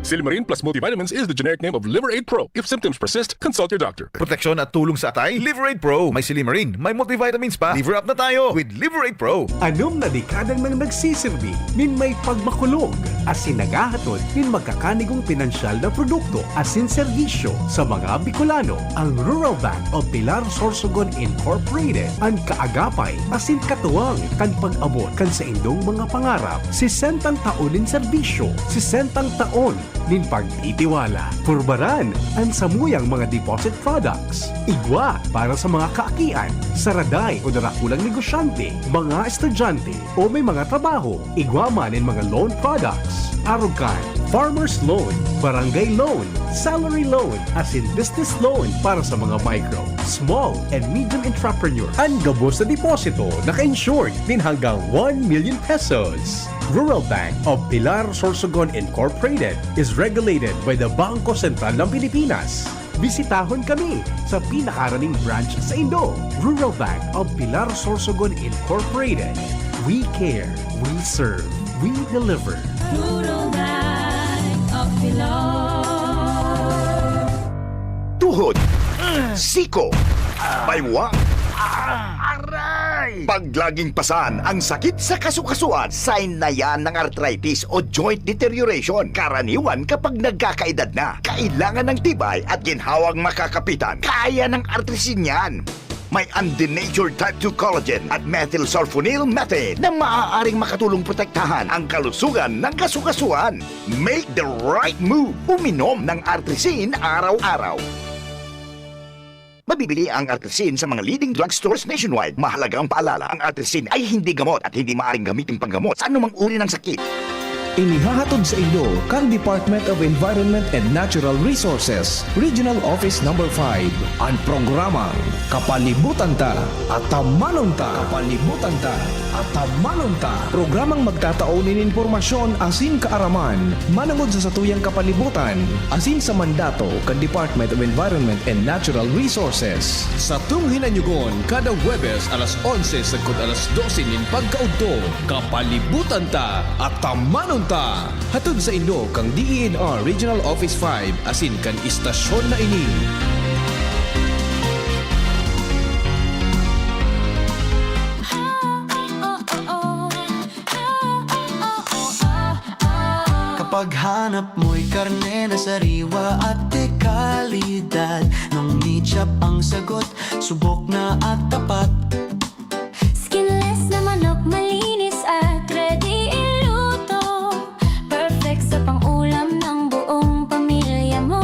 Silimarin plus multivitamins is the generic name of Liver Aid Pro. If symptoms persist, consult your doctor. Proteksyon at tulong sa atay, Liver Aid Pro. May Silimarin, may multivitamins pa. Liver up na tayo with Liver Aid Pro. Anom na dekadang nang nagsisilbi, min may pagmakulog, asin nagahatod, min magkakanigong pinansyal na produkto, asin serbisyo sa mga Bicolano. Ang Rural Bank of Pilar Sorsogon Incorporated, ang kaagapay, asin katuwang, kan pag-abot, kan sa indong mga pangarap, 60 taon in serbisyo, 60 taon nin pagtitiwala. Purbaran ang samuyang mga deposit products. Igwa para sa mga kaakian, saraday o darakulang negosyante, mga estudyante o may mga trabaho. Igwa man in mga loan products. Arugan, farmer's loan, barangay loan, salary loan, as in business loan para sa mga micro, small and medium entrepreneur. Ang gabos na deposito naka-insured din hanggang 1 million pesos. Rural Bank of Pilar Sorsogon Incorporated is regulated by the Bangko Sentral ng Pilipinas. Bisitahon kami sa pinakaraning branch sa Indo. Rural Bank of Pilar Sorsogon Incorporated. We care, we serve, we deliver. Rural Bank of Pilar. Tuhod, siko, baywang, paglaging pasan ang sakit sa kasukasuan, sign na yan ng arthritis o joint deterioration. Karaniwan kapag nagkakaedad na, kailangan ng tibay at ginhawang makakapitan. Kaya ng artrisin yan. May undenatured type 2 collagen at methylsulfonyl methane na maaaring makatulong protektahan ang kalusugan ng kasukasuan. Make the right move. Uminom ng artrisin araw-araw. Mabibili ang artrisin sa mga leading drugstores nationwide. Mahalagang paalala, ang artrisin ay hindi gamot at hindi maaaring gamitin panggamot sa anumang uri ng sakit. Inihahatod sa inyo kang Department of Environment and Natural Resources, Regional Office No. 5, ang programang Kapalibutan Ta at Tamanon Ta. Kapalibutan Ta at Tamanon Ta. Programang magtataonin informasyon asin kaaraman, manangod sa satuyang kapalibutan, asin sa mandato kan Department of Environment and Natural Resources. Sa tunghinanyugon, kada Huwebes alas 11 sagkod alas 12 nin pagkaudto, Kapalibutan Ta at Tamanon Ta. Hatod sa Indo kang DENR Regional Office 5 asin kan istasyon na ini. Kapag hanap mo'y karne na sariwa at dekalidad, nung meat-chop ang sagot, subok na at tapat. Skinless na manok, malinis at ready iluto. Perfect sa pang-ulam ng buong pamilya mo.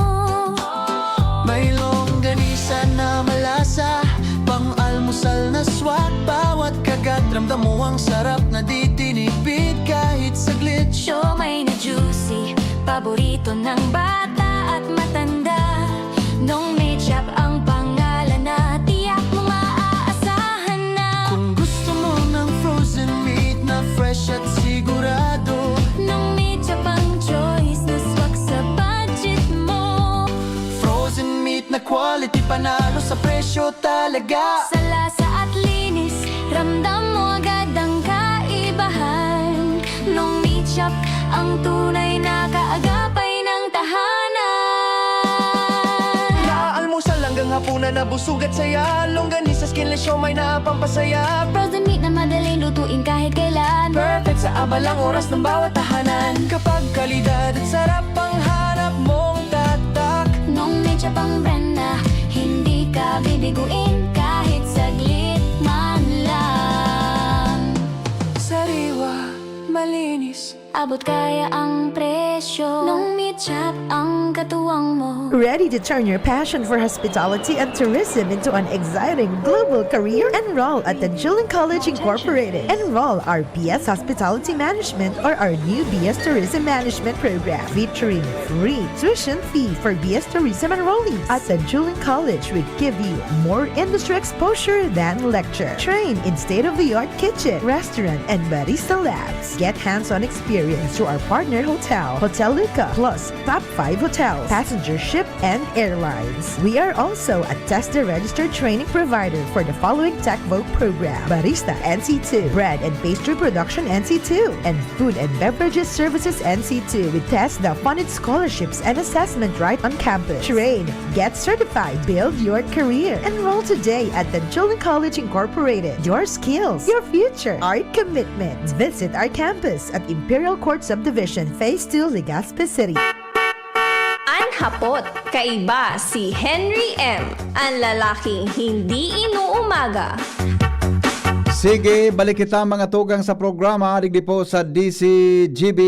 May longganisa na malasa, pang-almusal na swak. Bawat kagat, ramdam mo ang sarap na di tinipid kahit saglit. Siomay na juicy, paborito ng bata at matanda. Nung meat-chop ang pangalan na tiyak mo maaasahan na. Kung gusto mo ng frozen meat na fresh at sigurado, nung meat-chop ang choice na swak sa budget mo. Frozen meat na quality, panalo sa presyo talaga. Sa lasa at linis, ramdam mo agad ang kaibahan. Nung meat-chop ang tunay na kaagapay ng tahanan. Almusal hanggang hapunan na busog at saya. Longganisa, skinless, siomay na pampasaya. Frozen meat na madaling lutuin kahit kailan. Perfect sa abalang oras ng bawat tahanan. Kapag kalidad at sarap ang hanap mong tatak. Nung meat-chop ang brand na hindi ka bibiguin kahit saglit man lang. Sariwa, malinis, abot kaya ang presyo. Nung meat-chop ang katuwang mo. Ready to turn your passion for hospitality and tourism into an exciting global career? Enroll at the Julian College Incorporated. Enroll our BS Hospitality Management or our new BS Tourism Management program featuring free tuition fee for BS Tourism enrollees. At the Julian College, we give you more industry exposure than lecture. Train in state-of-the-art kitchen, restaurant, and barista labs. Get hands-on experience through our partner hotel, Hotel Luca, plus top 5 hotels, passenger ship ship and airlines. We are also a TESDA-registered training provider for the following TechVote program: Barista NC2, Bread and Pastry Production NC2, and Food and Beverages Services NC2 with TESDA funded scholarships and assessment right on campus. Train, get certified, build your career. Enroll today at the Julian College Incorporated. Your skills, your future, our commitment. Visit our campus at Imperial Court Subdivision, Phase 2, Legazpi City. Anhapot, kaiba si Henry M., ang lalaking hindi inuumaga. Sige, balik kita mga tugang sa programa digdi po sa DCGB.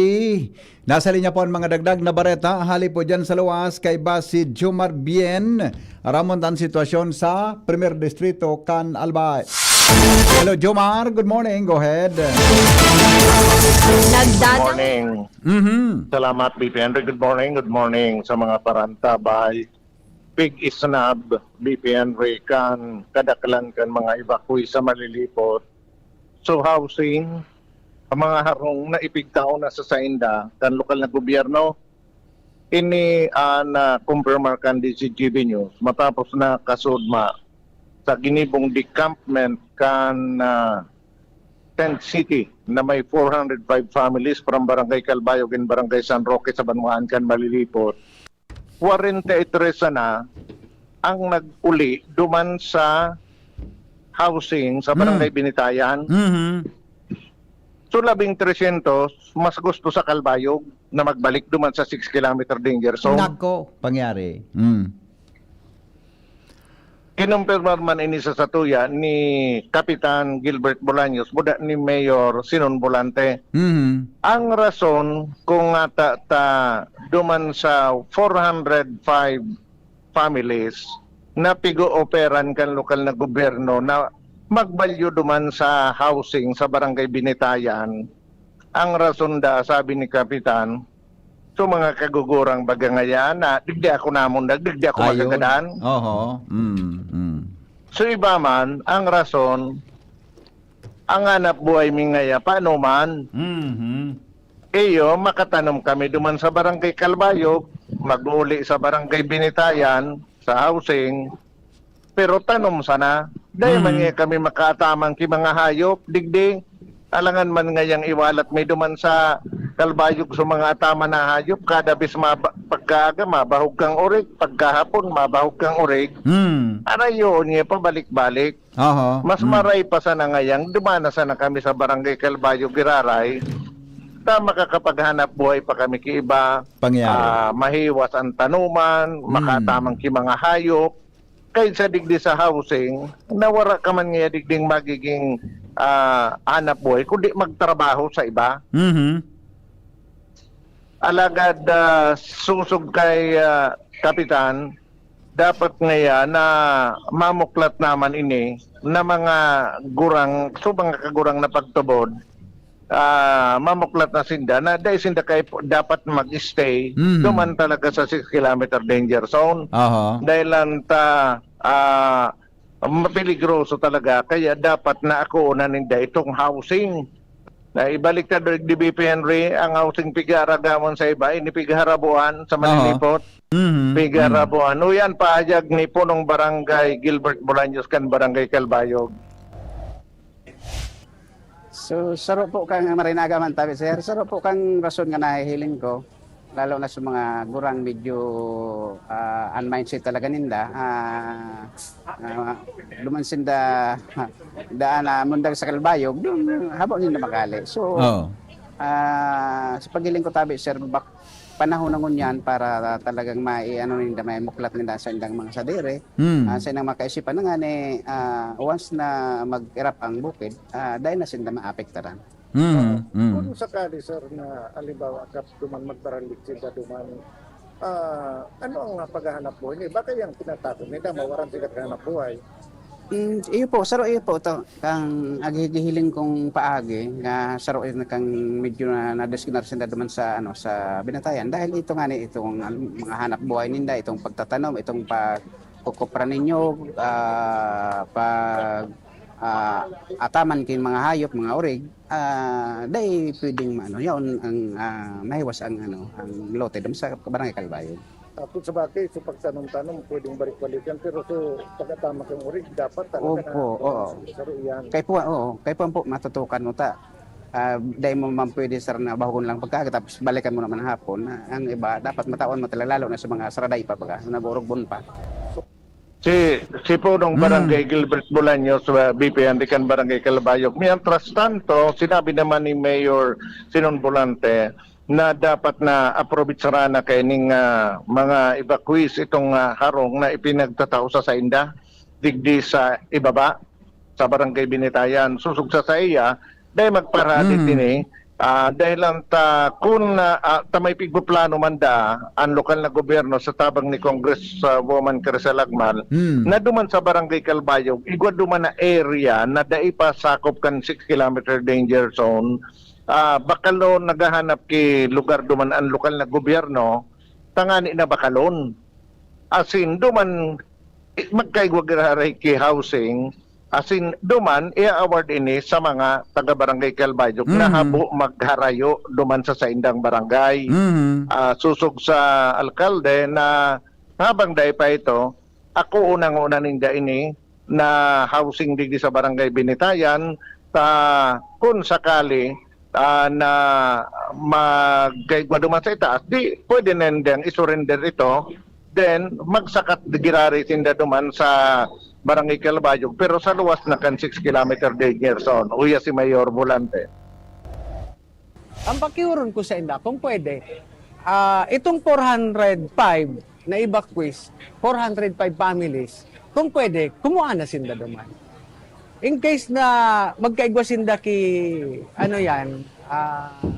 Nasa linya po ang mga dagdag na bareta. Hali po dyan sa luwas kay ba si Jomar Bien. Ramon tan sitwasyon sa Primer Distrito, Can Albay. Hello Jomar, good morning. Go ahead. Good morning. Salamat BP Henry. Good morning sa mga paranta by Big Isnab, BP Henry, kan kadaklan kan mga evacuee sa malilipot. So housing, ang mga harong na ipigtao na sa sainda kan lokal na gobyerno, ini na kumpirmar kan DCGB News matapos na kasudma sa ginibong decampment kan Tent City na may 405 families from Barangay Calbayog and Barangay San Roque sa Banwaan kan malilipot. 43 na ang nag-uli duman sa housing sa Barangay Binitayan. So 1,300 mas gusto sa Calbayog na magbalik duman sa 6 kilometer danger zone. Nako, pangyari. Kinumpirmar man ini sa satuya ni Kapitan Gilbert Bolaños buda ni Mayor Sinon Bolante. Ang rason kung ata duman sa 405 families na pigo-operan kan lokal na gobyerno na magbalyo duman sa housing sa Barangay Binitayan. Ang rason da, sabi ni Kapitan, so mga kagugurang bagangaya na digdi ako namon digdi ako magagadaan. Oho. So iba man, ang rason, ang hanap buhay mingaya, paano man? Iyo, makatanom kami duman sa Barangay Calbayog, mag-uli sa Barangay Binitayan, sa housing, pero tanom sana, dahil man nga kami makatamang ki mga hayop, digdi, alangan man ngayang iwalat may duman sa Calbayog sa mga atama na hayop, kada bis pagkaaga mabahog kang orig, pagkahapon mabahog kang orig. Arayo niya pa balik-balik. Mas maray pa sana ngayang dumana sana kami sa Barangay Calbayog Giraray. Ta makakapaghanap buhay pa kami ki iba. Mahiwas ang tanuman, makatamang ki mga hayop. Kahit sa digdi sa housing, nawara ka man nga digding magiging hanap buhay, kundi magtrabaho sa iba. Alagad susog kay Kapitan, dapat ngaya na mamuklat naman ini na mga gurang, so mga kagurang na pagtubod, mamuklat na sinda na dahil sinda kay dapat mag-stay duman talaga sa 6 kilometer danger zone. Dahil lang mapiligroso talaga kaya dapat na ako naninda itong housing. Na ibalik na di BP Henry ang housing pigaragamon sa iba, ini pigarabuan sa malilipot. Pigarabuan. O yan paayag ni punong Barangay Gilbert Bolaños kan Barangay Calbayog. So, saro po kang marinaga man tabi, sir. Saro po kang rason nga nahihiling ko, lalo na sa mga gurang medyo unmindset talaga ninda. Lumansin da daan na mundag sa Calbayog, habang ninda makali. So, sa pagiling ko tabi, sir, panahon na ngunyan para talagang may muklat nila sa indang mga sadere. Sa indang makaisipan na nga ni once na mag-irap ang bukid, dahil na sinda maapektaran. Kung sakali sir na alibawa kap duman magbaralik sila duman, ano ang paghahanap buhay niya? Baka yung tinatapon nila, mawaran sila kahanap buhay. Iyo po, saro iyo po to kang agihiling kong paagi nga saro iyo kang medyo na nadiskunar sinda duman sa sa Binatayan dahil ito nga ni itong mga hanap buhay ninda, itong pagtatanom, itong pagkukupra ninyo, pag ataman kin mga hayop, mga orig, dahil pwedeng yaon ang mahiwas ang ang lote dun sa Barangay Calbayog. Kung sa bagay, so pagtanong-tanong, pwedeng balik-balikan. Pero so, pagkatama kang urig, dapat talaga Opo, oo. saruyan. Kaya po matutukan mo ta. Dahil mo man pwede sir na bahon lang pagka tapos balikan mo naman hapon. Ang iba, dapat mataon mo talaga lalo na sa mga saraday pa pagka, naburugbon pa. Si Punong Barangay Gilbert Bolaños, BP Andican Barangay Calbayog. Mientras tanto, sinabi naman ni Mayor Sinon Volante na dapat na aprobit sarana kaining mga evacuees itong harong na ipinagtatao sa Sainda, digdi sa ibaba, sa Barangay Binitayan. Susug sa iya, dahil magparadit din dahil lang kung may pigbuplano man ang lokal na gobyerno sa tabang ni Congresswoman Carissa Lagmal na duman sa Barangay Calbayog, igwa duman na area na daipa sakop kan 6 kilometer danger zone. Bakalon naghahanap ki lugar duman ang lokal na gobyerno, tangani na bakalon. Asin duman magkaigwagaray ki housing, asin duman i-award ini sa mga taga Barangay Calbayog na habo magharayo duman sa Saindang Barangay. Susog sa alkalde na habang day pa ito, ako unang-una ninda ini na housing digdi sa Barangay Binitayan, kung sakali na magkaigwa duman sa itaas, di pwede nendang isurrender ito, then magsakat girari sinda duman sa Barangay Calbayog, pero sa luwas na kan 6 kilometer danger zone. Uya si Mayor Volante. Ang pakiuron ko sa inda, kung pwede, itong 405 na evacuees, 405 families, kung pwede, kumuha na sinda duman. In case na magkaigwa sinda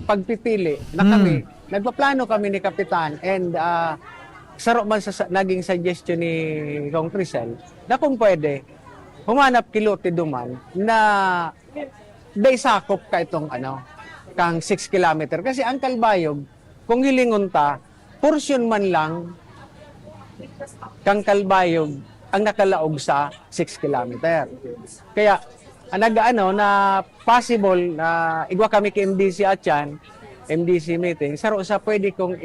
pagpipili na kami, nagpaplano kami ni Kapitan and saro man sa naging suggestion ni Kong Crisel na kung pwede, humanap kilote duman na day sakop ka itong kang 6 kilometer. Kasi ang Calbayog, kung hilingon ta, portion man lang kang Calbayog ang nakalaog sa 6 kilometer. Kaya, na possible na igwa kami kay MDC at yan, MDC meeting, saro sa pwede kong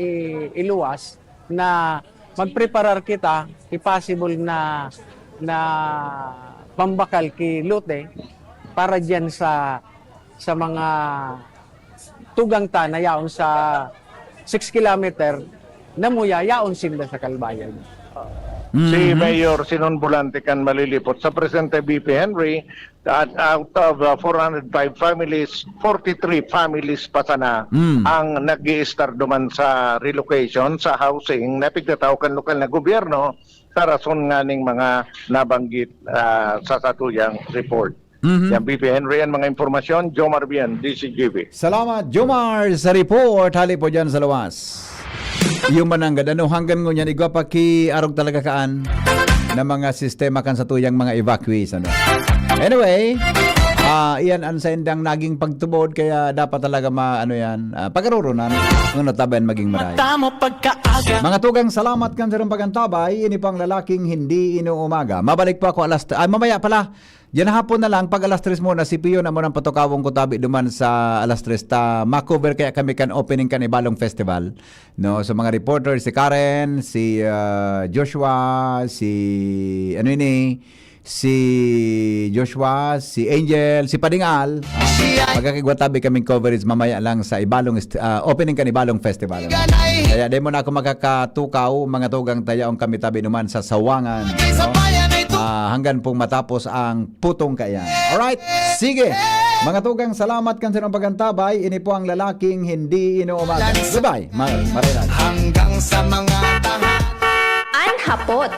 iluwas na magpreparar kita, possible na pambakal ki Lute para dyan sa mga tugang ta na yaon sa 6 kilometer na muya yaon sinda sa Calbayog. Si Mayor Sinon Volante kan malilipot sa Presidente BP Henry, out of 405 families, 43 families pa sana ang nag-i-start duman sa relocation, sa housing, na pigtataw kan lokal na gobyerno sa rason nga ning mga nabanggit sa satuyang report. Yan BP Henry ang mga informasyon. Jomar Bien, DCGB. Salamat Jomar sa report. Hali po dyan sa luwas. Yung mananggad, hanggang ngunyan, igwa pa ki arog talaga kaan na mga sistema kan sa tuyang mga evacuees. Anyway, iyan ang saindang naging pagtubod, kaya dapat talaga pagkarurunan ng natabayan maging maray. Mga tugang, salamat kan sa pagantabay. Ini pang lalaking hindi inuumaga. Mabalik po ako mamaya pala. Yan hapon na lang, pag alas 3 muna, si Pio na muna patokawong ko tabi duman sa alas 3. Makover kaya kami kan opening kan Ibalong Festival. No, so mga reporters, si Karen, si Joshua, si Joshua, si Angel, si Padingal. Magkakigwa tabi kaming coverage mamaya lang sa Ibalong opening kan Ibalong Festival. Kaya di mo na ako makakatukaw, mga tugang tayaong kami tabi duman sa Sawangan. No? Hanggang pong matapos ang putong kayan. Alright, sige. Mga tugang, salamat kan sa pagantabay. Ini po ang lalaking hindi inuumaga. Goodbye. Marinas. Hanggang sa mga tahan. Anhapot.